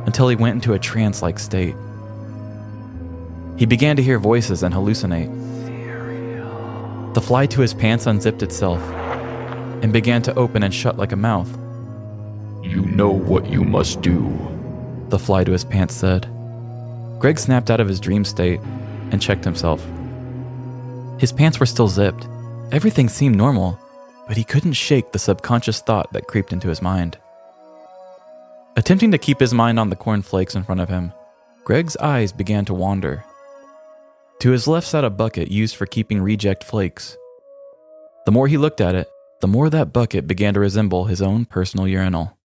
until he went into a trance-like state. He began to hear voices and hallucinate. The fly to his pants unzipped itself and began to open and shut like a mouth. You know what you must do, the fly to his pants said. Greg snapped out of his dream state and checked himself. His pants were still zipped. Everything seemed normal, but he couldn't shake the subconscious thought that creeped into his mind. Attempting to keep his mind on the cornflakes in front of him, Greg's eyes began to wander. To his left sat a bucket used for keeping reject flakes. The more he looked at it, the more that bucket began to resemble his own personal urinal.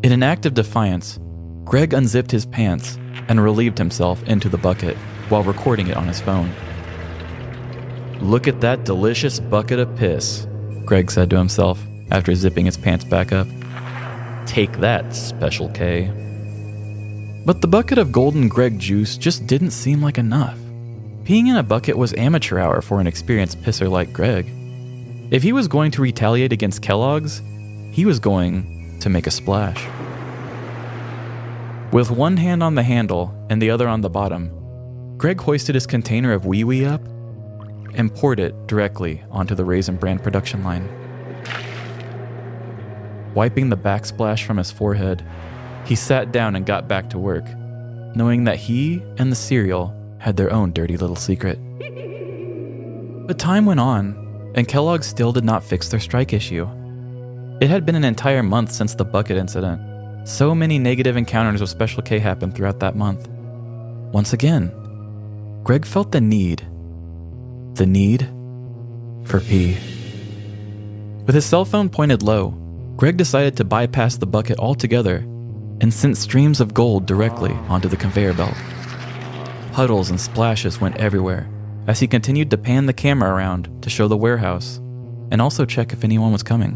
In an act of defiance, Greg unzipped his pants and relieved himself into the bucket while recording it on his phone. "Look at that delicious bucket of piss," Greg said to himself after zipping his pants back up. "Take that, Special K." But the bucket of golden Greg juice just didn't seem like enough. Peeing in a bucket was amateur hour for an experienced pisser like Greg. If he was going to retaliate against Kellogg's, he was going to make a splash. With one hand on the handle and the other on the bottom, Greg hoisted his container of Wee Wee up and poured it directly onto the Raisin Bran production line. Wiping the backsplash from his forehead, he sat down and got back to work, knowing that he and the cereal had their own dirty little secret. But time went on, and Kellogg's still did not fix their strike issue. It had been an entire month since the bucket incident. So many negative encounters with Special K happened throughout that month. Once again, Greg felt the need for pee. With his cell phone pointed low, Greg decided to bypass the bucket altogether and sent streams of gold directly onto the conveyor belt. Puddles and splashes went everywhere as he continued to pan the camera around to show the warehouse and also check if anyone was coming.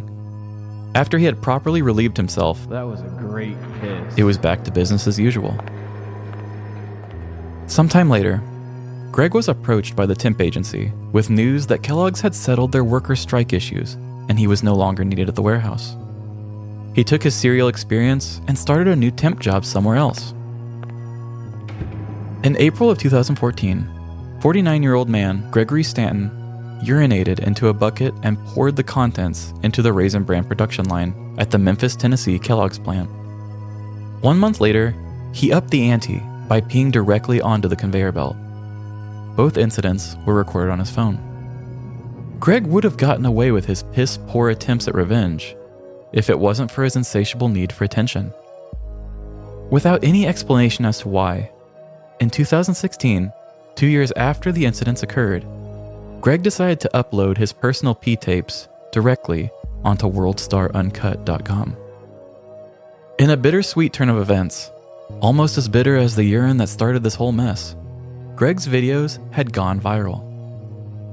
After he had properly relieved himself, That was a great piss. it was back to business as usual. Sometime later, Greg was approached by the temp agency with news that Kellogg's had settled their workers' strike issues and he was no longer needed at the warehouse. He took his cereal experience and started a new temp job somewhere else. In April of 2014, 49-year-old man Gregory Stanton urinated into a bucket and poured the contents into the Raisin Bran production line at the Memphis, Tennessee Kellogg's plant. 1 month later, he upped the ante by peeing directly onto the conveyor belt. Both incidents were recorded on his phone. Greg would have gotten away with his piss-poor attempts at revenge if it wasn't for his insatiable need for attention. Without any explanation as to why, in 2016, 2 years after the incidents occurred, Greg decided to upload his personal pee tapes directly onto WorldStarUncut.com. In a bittersweet turn of events, almost as bitter as the urine that started this whole mess, Greg's videos had gone viral.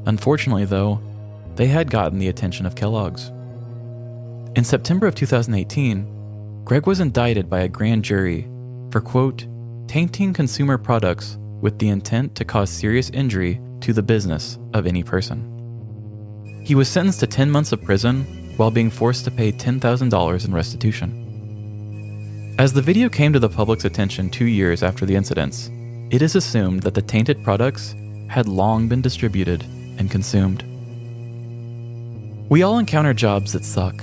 Unfortunately, though, they had gotten the attention of Kellogg's. In September of 2018, Greg was indicted by a grand jury for, quote, tainting consumer products with the intent to cause serious injury to the business of any person. He was sentenced to 10 months of prison while being forced to pay $10,000 in restitution. As the video came to the public's attention 2 years after the incidents, it is assumed that the tainted products had long been distributed and consumed. We all encounter jobs that suck,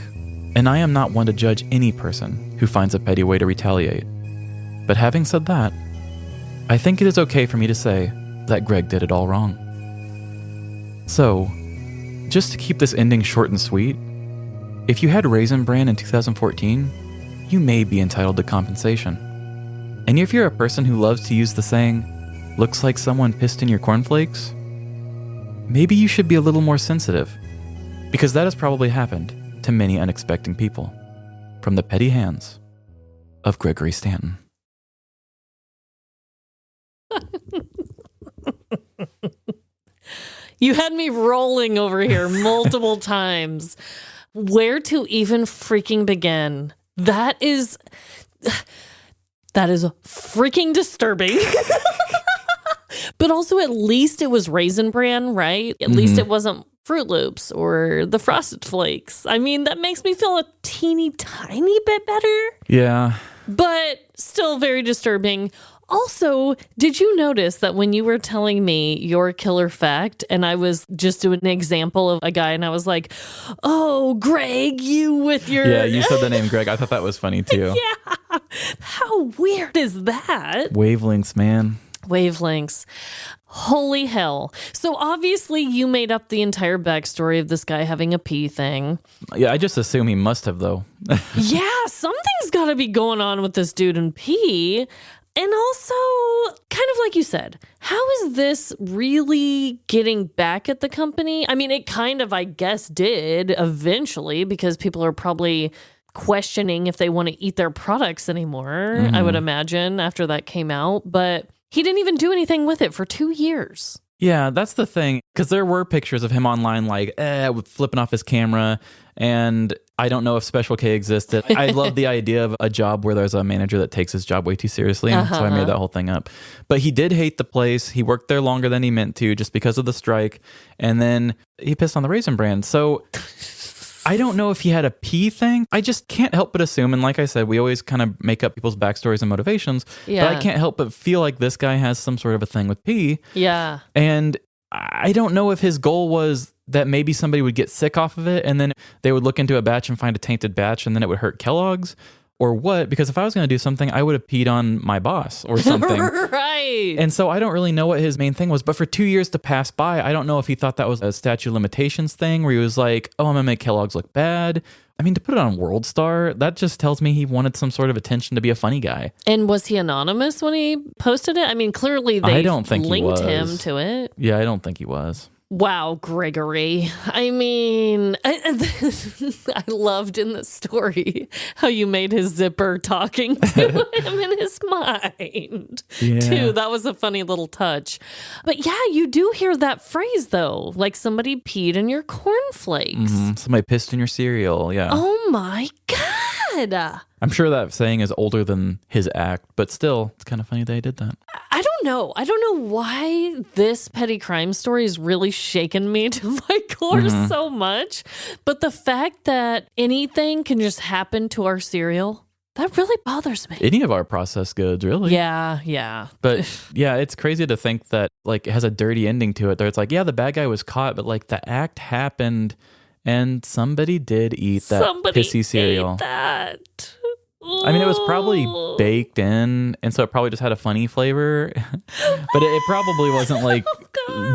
and I am not one to judge any person who finds a petty way to retaliate. But having said that, I think it is okay for me to say that Greg did it all wrong. So, just to keep this ending short and sweet, if you had Raisin Bran in 2014, you may be entitled to compensation. And if you're a person who loves to use the saying, looks like someone pissed in your cornflakes, maybe you should be a little more sensitive, because that has probably happened to many unexpected people from the petty hands of Gregory Stanton. You had me rolling over here multiple times. Where to even freaking begin? That is freaking disturbing. But also, at least it was Raisin Bran, right? At least it wasn't Fruit Loops or the Frosted Flakes. I mean, that makes me feel a teeny tiny bit better. Yeah. But still very disturbing. Also, did you notice that when you were telling me your killer fact, and I was just doing an example of a guy, and I was like, oh, Greg, you with your... Yeah, you said the name Greg. I thought that was funny too. Yeah. How weird is that? Wavelengths, man. Wavelengths. Holy hell. So obviously you made up the entire backstory of this guy having a pee thing. Yeah, I just assume he must have, though. Yeah, something's got to be going on with this dude and pee. And also, kind of like you said, how is this really getting back at the company? I mean, it kind of, I guess, did eventually, because people are probably questioning if they want to eat their products anymore, I would imagine, after that came out. But he didn't even do anything with it for 2 years. Yeah, that's the thing. Because there were pictures of him online, like, flipping off his camera. And I don't know if Special K existed. I love the idea of a job where there's a manager that takes his job way too seriously. And so I made that whole thing up. But he did hate the place. He worked there longer than he meant to just because of the strike. And then he pissed on the Raisin Bran. So I don't know if he had a pee thing. I just can't help but assume. And like I said, we always kind of make up people's backstories and motivations. Yeah. But I can't help but feel like this guy has some sort of a thing with pee. Yeah. And I don't know if his goal was that maybe somebody would get sick off of it and then they would look into a batch and find a tainted batch and then it would hurt Kellogg's, or what. Because if I was going to do something, I would have peed on my boss or something. Right. And so I don't really know what his main thing was. But for 2 years to pass by, I don't know if he thought that was a statute of limitations thing where he was like, oh, I'm going to make Kellogg's look bad. I mean, to put it on World Star, that just tells me he wanted some sort of attention to be a funny guy. And was he anonymous when he posted it? I mean, clearly they linked him to it. Yeah, I don't think he was. Wow, Gregory. I mean, I loved in the story how you made his zipper talking to him in his mind. Yeah. Too. That was a funny little touch. But yeah, you do hear that phrase though, like somebody peed in your cornflakes. Somebody pissed in your cereal. Yeah. Oh my God. I'm sure that saying is older than his act, but still, it's kind of funny they did that. I don't know. I don't know why this petty crime story has really shaken me to my core so much. But the fact that anything can just happen to our cereal, that really bothers me. Any of our processed goods, really. Yeah. But yeah, it's crazy to think that like it has a dirty ending to it. There, it's like, yeah, the bad guy was caught, but like the act happened and somebody did eat that pissy cereal. Ate that. I mean, it was probably baked in, and so it probably just had a funny flavor. But it probably wasn't like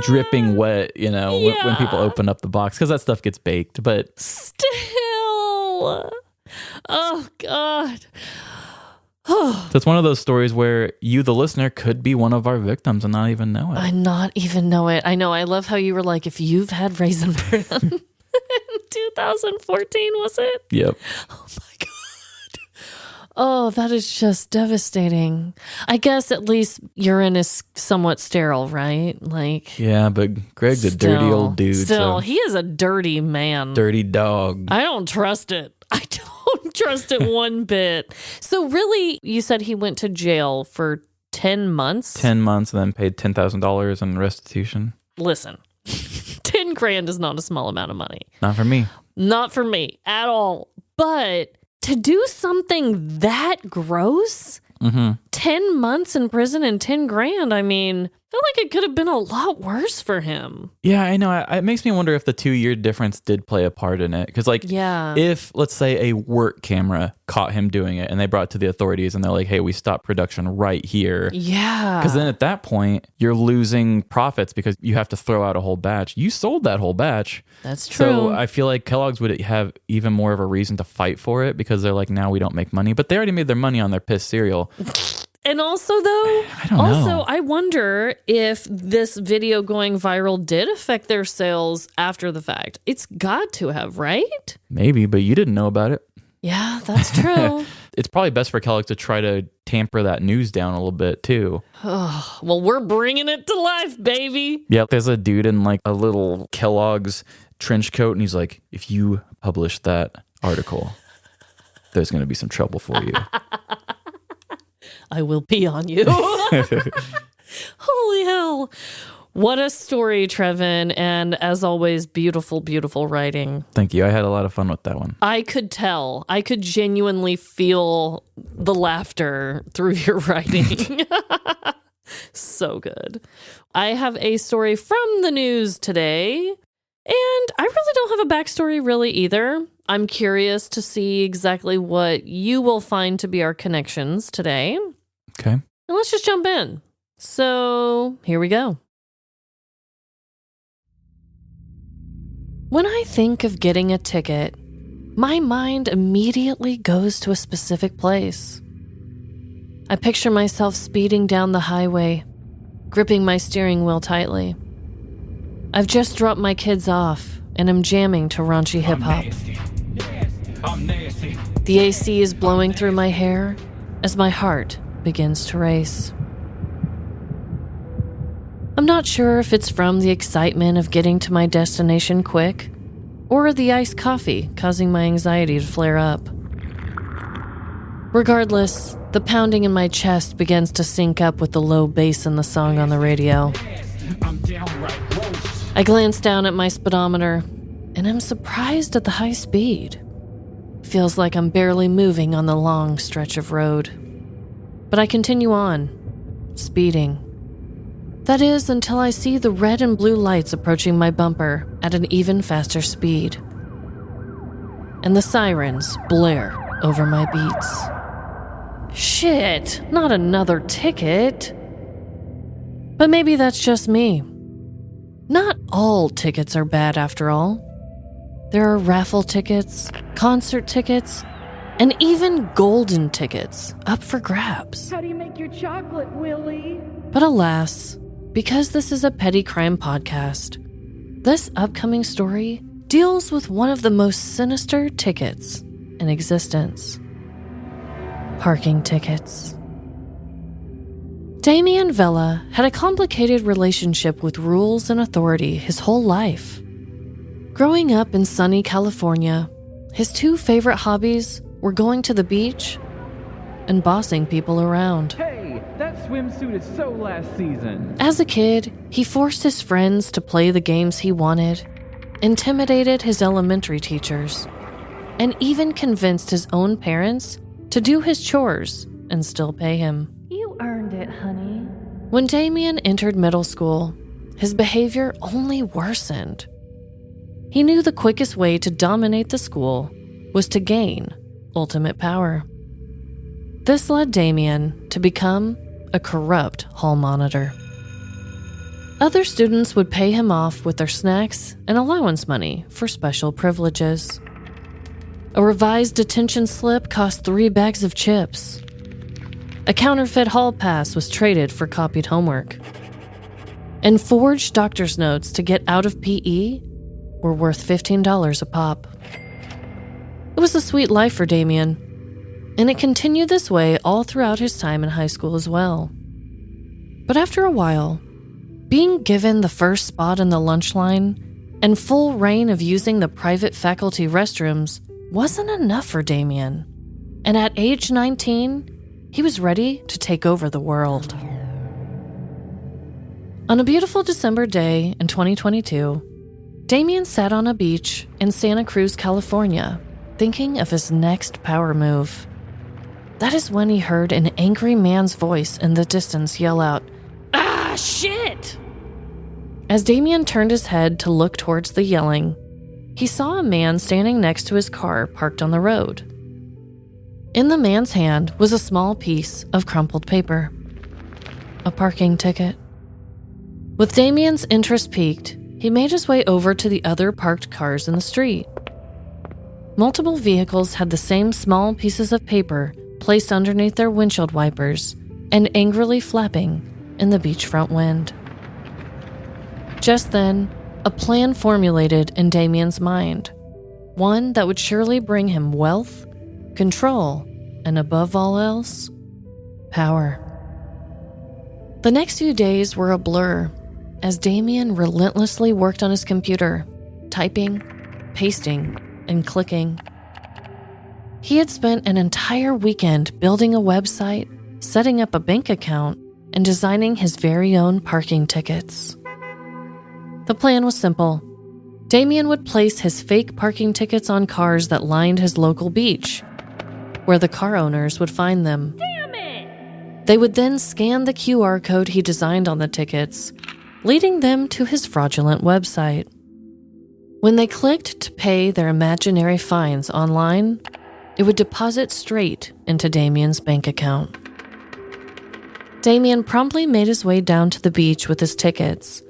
dripping wet, you know, when people open up the box, because that stuff gets baked. But still, oh God. So it's one of those stories where you, the listener, could be one of our victims and not even know it. I not even know it. I know. I love how you were like, if you've had Raisin Bran in 2014, was it? Yep. Oh my God. Oh, that is just devastating. I guess at least urine is somewhat sterile, right? Like, yeah, but Greg's a dirty old dude. Still, he is a dirty man. Dirty dog. I don't trust it. I don't trust it one bit. So really, you said he went to jail for 10 months? 10 months and then paid $10,000 in restitution. Listen, 10 grand is not a small amount of money. Not for me. Not for me at all. But to do something that gross, 10 months in prison and 10 grand, I mean, I feel like it could have been a lot worse for him. Yeah, I know. It makes me wonder if the 2-year difference did play a part in it. Because, like, if, let's say, a work camera caught him doing it and they brought it to the authorities and they're like, hey, we stopped production right here. Yeah. Because then at that point, you're losing profits because you have to throw out a whole batch. You sold that whole batch. That's true. So I feel like Kellogg's would have even more of a reason to fight for it because they're like, now we don't make money. But they already made their money on their piss cereal. And also, though, I don't know. I wonder if this video going viral did affect their sales after the fact. It's got to have, right? Maybe, but you didn't know about it. Yeah, that's true. It's probably best for Kellogg to try to tamper that news down a little bit too. Well, we're bringing it to life, baby. Yeah, there's a dude in like a little Kellogg's trench coat, and he's like, if you publish that article, there's going to be some trouble for you. I will pee on you. Holy hell. What a story, Trevin. And as always, beautiful, beautiful writing. Thank you. I had a lot of fun with that one. I could tell. I could genuinely feel the laughter through your writing. So good. I have a story from the news today, and I really don't have a backstory really either. I'm curious to see exactly what you will find to be our connections today. Okay. And let's just jump in. So here we go. When I think of getting a ticket, my mind immediately goes to a specific place. I picture myself speeding down the highway, gripping my steering wheel tightly. I've just dropped my kids off, and I'm jamming to raunchy hip-hop. The AC is blowing through my hair as my heart begins to race. I'm not sure if it's from the excitement of getting to my destination quick, or the iced coffee causing my anxiety to flare up. Regardless, the pounding in my chest begins to sync up with the low bass in the song on the radio. I glance down at my speedometer, and I'm surprised at the high speed. Feels like I'm barely moving on the long stretch of road. But I continue on, speeding. That is until I see the red and blue lights approaching my bumper at an even faster speed. And the sirens blare over my beats. Shit, not another ticket. But maybe that's just me. Not all tickets are bad after all. There are raffle tickets, concert tickets, and even golden tickets up for grabs. How do you make your chocolate, Willie? But alas, because this is a petty crime podcast, this upcoming story deals with one of the most sinister tickets in existence. Parking tickets. Damien Vella had a complicated relationship with rules and authority his whole life. Growing up in sunny California, his two favorite hobbies were going to the beach and bossing people around. Hey, that swimsuit is so last season. As a kid, he forced his friends to play the games he wanted, intimidated his elementary teachers, and even convinced his own parents to do his chores and still pay him. You earned it, honey. When Damien entered middle school, his behavior only worsened. He knew the quickest way to dominate the school was to gain ultimate power. This led Damien to become a corrupt hall monitor. Other students would pay him off with their snacks and allowance money for special privileges. A revised detention slip cost 3 bags of chips. A counterfeit hall pass was traded for copied homework. And forged doctor's notes to get out of PE were worth $15 a pop. It was a sweet life for Damien, and it continued this way all throughout his time in high school as well. But after a while, being given the first spot in the lunch line and full reign of using the private faculty restrooms wasn't enough for Damien. And at age 19, he was ready to take over the world. On a beautiful December day in 2022, Damien sat on a beach in Santa Cruz, California, thinking of his next power move. That is when he heard an angry man's voice in the distance yell out, "Ah, shit!" As Damien turned his head to look towards the yelling, he saw a man standing next to his car parked on the road. In the man's hand was a small piece of crumpled paper, a parking ticket. With Damien's interest piqued, he made his way over to the other parked cars in the street. Multiple vehicles had the same small pieces of paper placed underneath their windshield wipers, and angrily flapping in the beachfront wind. Just then, a plan formulated in Damien's mind, one that would surely bring him wealth, control, and above all else, power. The next few days were a blur as Damien relentlessly worked on his computer, typing, pasting, and clicking. He had spent an entire weekend building a website, setting up a bank account, and designing his very own parking tickets. The plan was simple. Damien would place his fake parking tickets on cars that lined his local beach, where the car owners would find them. Damn it! They would then scan the QR code he designed on the tickets, leading them to his fraudulent website. When they clicked to pay their imaginary fines online, it would deposit straight into Damien's bank account. Damien promptly made his way down to the beach with his tickets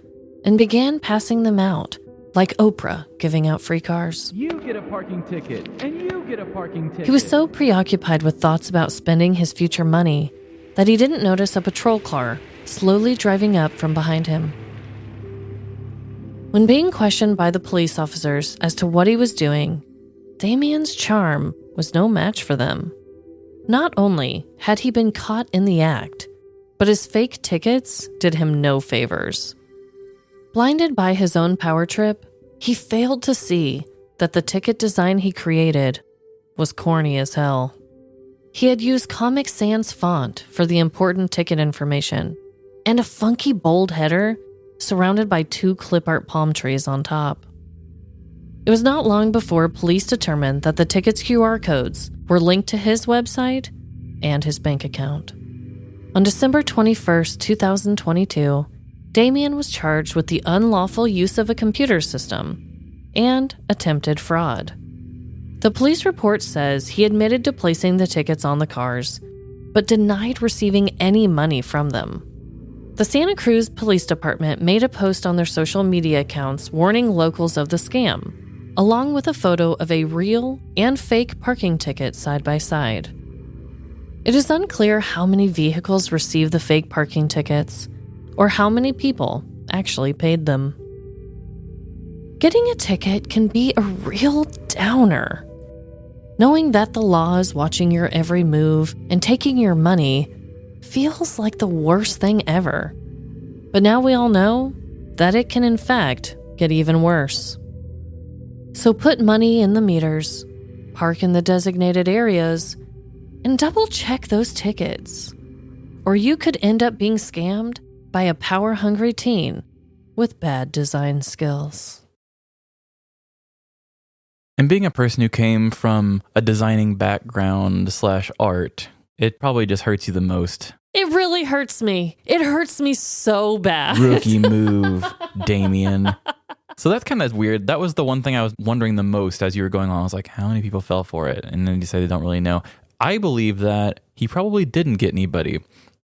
and began passing them out, like Oprah giving out free cars. You get a parking ticket, and you get a parking ticket. He was so preoccupied with thoughts about spending his future money that he didn't notice a patrol car slowly driving up from behind him. When being questioned by the police officers as to what he was doing, Damien's charm was no match for them. Not only had he been caught in the act, but his fake tickets did him no favors. Blinded by his own power trip, he failed to see that the ticket design he created was corny as hell. He had used Comic Sans font for the important ticket information, and a funky bold header surrounded by 2 clip art palm trees on top. It was not long before police determined that the ticket's QR codes were linked to his website and his bank account. On December 21st, 2022, Damien was charged with the unlawful use of a computer system and attempted fraud. The police report says he admitted to placing the tickets on the cars, but denied receiving any money from them. The Santa Cruz Police Department made a post on their social media accounts warning locals of the scam, along with a photo of a real and fake parking ticket side by side. It is unclear how many vehicles received the fake parking tickets, or how many people actually paid them. Getting a ticket can be a real downer. Knowing that the law is watching your every move and taking your money feels like the worst thing ever. But now we all know that it can in fact get even worse. So put money in the meters, park in the designated areas, and double check those tickets. Or you could end up being scammed by a power-hungry teen with bad design skills. And being a person who came from a designing background / art, it probably just hurts you the most. It really hurts me. It hurts me so bad. Rookie move, Damien. So that's kind of weird. That was the one thing I was wondering the most as you were going on. I was like, how many people fell for it? And then you say they don't really know. I believe that he probably didn't get anybody.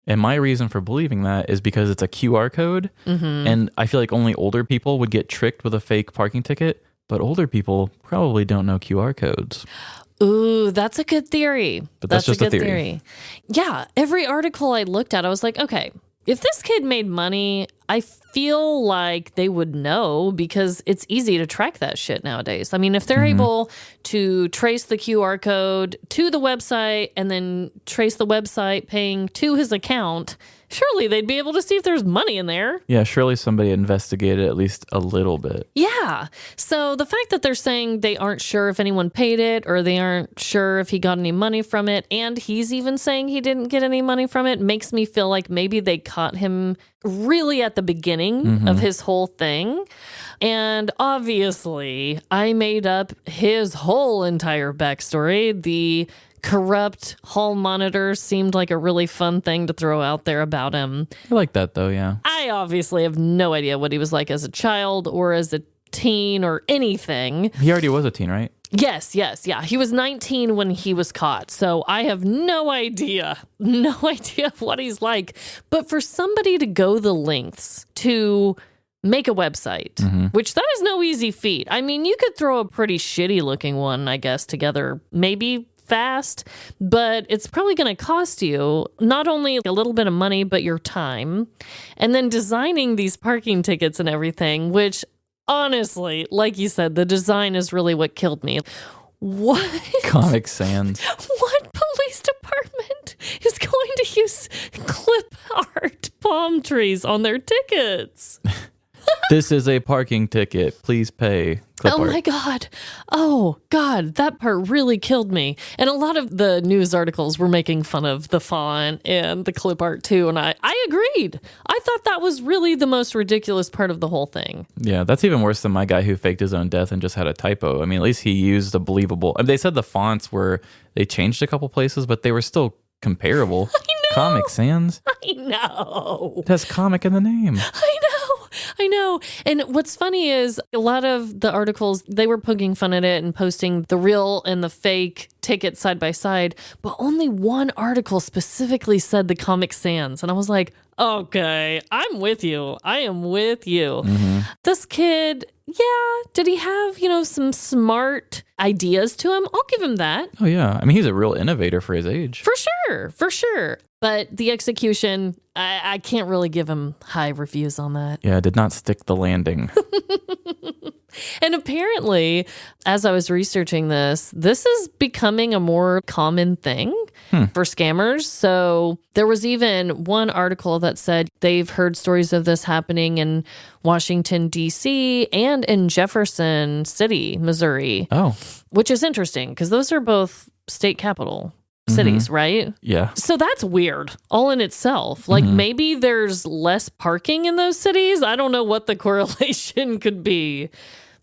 And my reason for believing that is because it's a QR code. Mm-hmm. And I feel like only older people would get tricked with a fake parking ticket. But older people probably don't know QR codes. Ooh, that's a good theory. But that's just a good a theory. Yeah, every article I looked at, I was like, okay, if this kid made money, I feel like they would know because it's easy to track that shit nowadays. I mean, if they're able to trace the QR code to the website and then trace the website paying to his account, surely they'd be able to see if there's money in there. Yeah, surely somebody investigated at least a little bit. Yeah. So the fact that they're saying they aren't sure if anyone paid it or they aren't sure if he got any money from it, and he's even saying he didn't get any money from it, makes me feel like maybe they caught him really at the beginning of his whole thing. And obviously, I made up his whole entire backstory. The corrupt hall monitor seemed like a really fun thing to throw out there about him. I like that though, yeah. I obviously have no idea what he was like as a child or as a teen or anything. He already was a teen, right? Yes. He was 19 when he was caught. So I have no idea what he's like. But for somebody to go the lengths to make a website, which that is no easy feat. I mean, you could throw a pretty shitty looking one, I guess, together maybe fast, but it's probably going to cost you not only a little bit of money, but your time. And then designing these parking tickets and everything, which honestly, like you said, the design is really what killed me. What? Comic Sans. What police department is going to use clip art palm trees on their tickets? This is a parking ticket. Please pay. Clip Oh art. my God. Oh God, that part really killed me. And a lot of the news articles were making fun of the font and the clip art too. And I agreed. I thought that was really the most ridiculous part of the whole thing. Yeah, that's even worse than my guy who faked his own death and just had a typo. I mean, at least he used a believable. They said the fonts they changed a couple places, but they were still comparable. I know. Comic Sans. I know. It has comic in the name. I know. And what's funny is a lot of the articles, they were poking fun at it and posting the real and the fake tickets side by side, but only one article specifically said the Comic Sans. And I was like, okay, I'm with you. I am with you. Mm-hmm. This kid, did he have, some smart ideas to him? I'll give him that. Oh, yeah. I mean, he's a real innovator for his age. For sure. But the execution, I can't really give him high reviews on that. Yeah, did not stick the landing. And apparently, as I was researching this is becoming a more common thing for scammers. So there was even one article that said they've heard stories of this happening in Washington, D.C. and in Jefferson City, Missouri. Oh. Which is interesting because those are both state capital cities, right? Yeah. So that's weird all in itself. Like maybe there's less parking in those cities. I don't know what the correlation could be.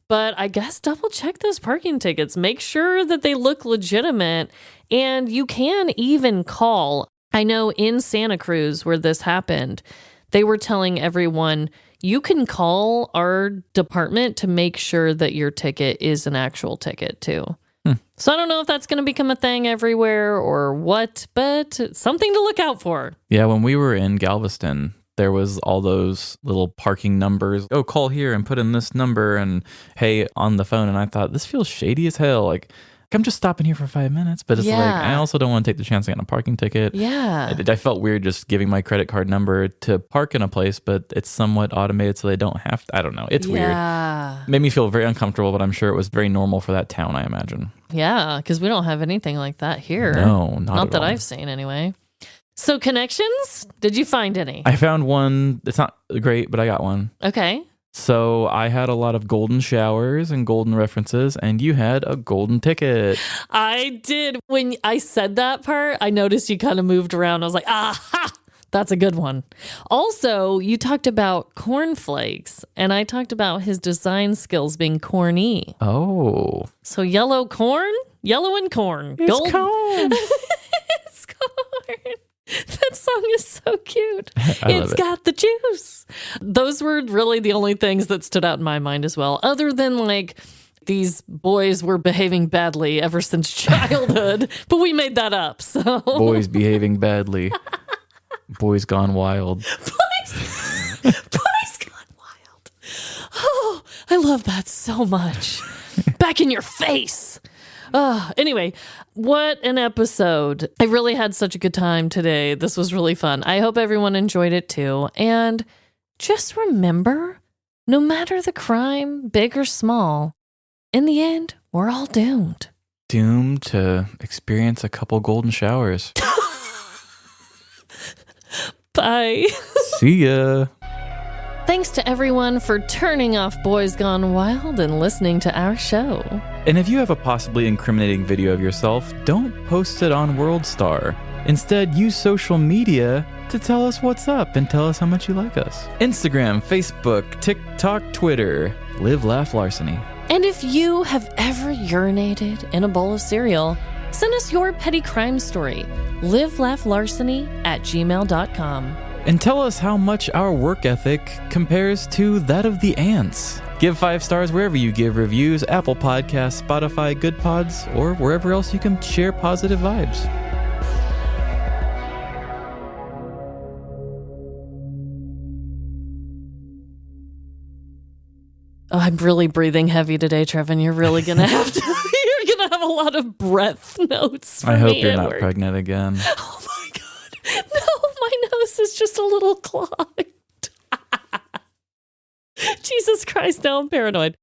But I guess double check those parking tickets. Make sure that they look legitimate. And you can even call. I know in Santa Cruz where this happened, they were telling everyone, you can call our department to make sure that your ticket is an actual ticket too. So I don't know if that's going to become a thing everywhere or what, but something to look out for. Yeah, when we were in Galveston, there was all those little parking numbers. Oh, call here and put in this number and hey on the phone. And I thought, this feels shady as hell. Like, I'm just stopping here for 5 minutes. But it's like, I also don't want to take the chance of getting a parking ticket. Yeah. I felt weird just giving my credit card number to park in a place, but it's somewhat automated so they don't have to. I don't know. It's weird. Made me feel very uncomfortable, but I'm sure it was very normal for that town, I imagine. Yeah, because we don't have anything like that here. No, not at that all. I've seen anyway. So connections? Did you find any? I found one. It's not great, but I got one. Okay. So I had a lot of golden showers and golden references, and you had a golden ticket. I did. When I said that part, I noticed you kind of moved around. I was like, aha, that's a good one. Also, you talked about cornflakes, and I talked about his design skills being corny. Oh. So yellow corn? Yellow and corn. It's corn. It's corn. That song is so cute. I love it. Got the juice. Those were really the only things that stood out in my mind as well, other than like these boys were behaving badly ever since childhood, but we made that up. So Boys behaving badly. Boys gone wild. Boys gone wild. Oh, I love that so much. Back in your face. Anyway, what an episode. I really had such a good time today. This was really fun. I hope everyone enjoyed it too. And just remember, no matter the crime, big or small, in the end, we're all doomed. Doomed to experience a couple golden showers. Bye. See ya. Thanks to everyone for turning off Boys Gone Wild and listening to our show. And if you have a possibly incriminating video of yourself, don't post it on WorldStar. Instead, use social media to tell us what's up and tell us how much you like us. Instagram, Facebook, TikTok, Twitter. Live, laugh, larceny. And if you have ever urinated in a bowl of cereal, send us your petty crime story. livelaughlarceny@gmail.com. And tell us how much our work ethic compares to that of the ants. Give 5 stars wherever you give reviews, Apple Podcasts, Spotify, Good Pods, or wherever else you can share positive vibes. Oh, I'm really breathing heavy today, Trevin. You're really gonna have to. You're gonna have a lot of breath notes for I hope me you're at not work. pregnant again. Oh my God. No, my nose is just a little clogged. Jesus Christ, now I'm paranoid.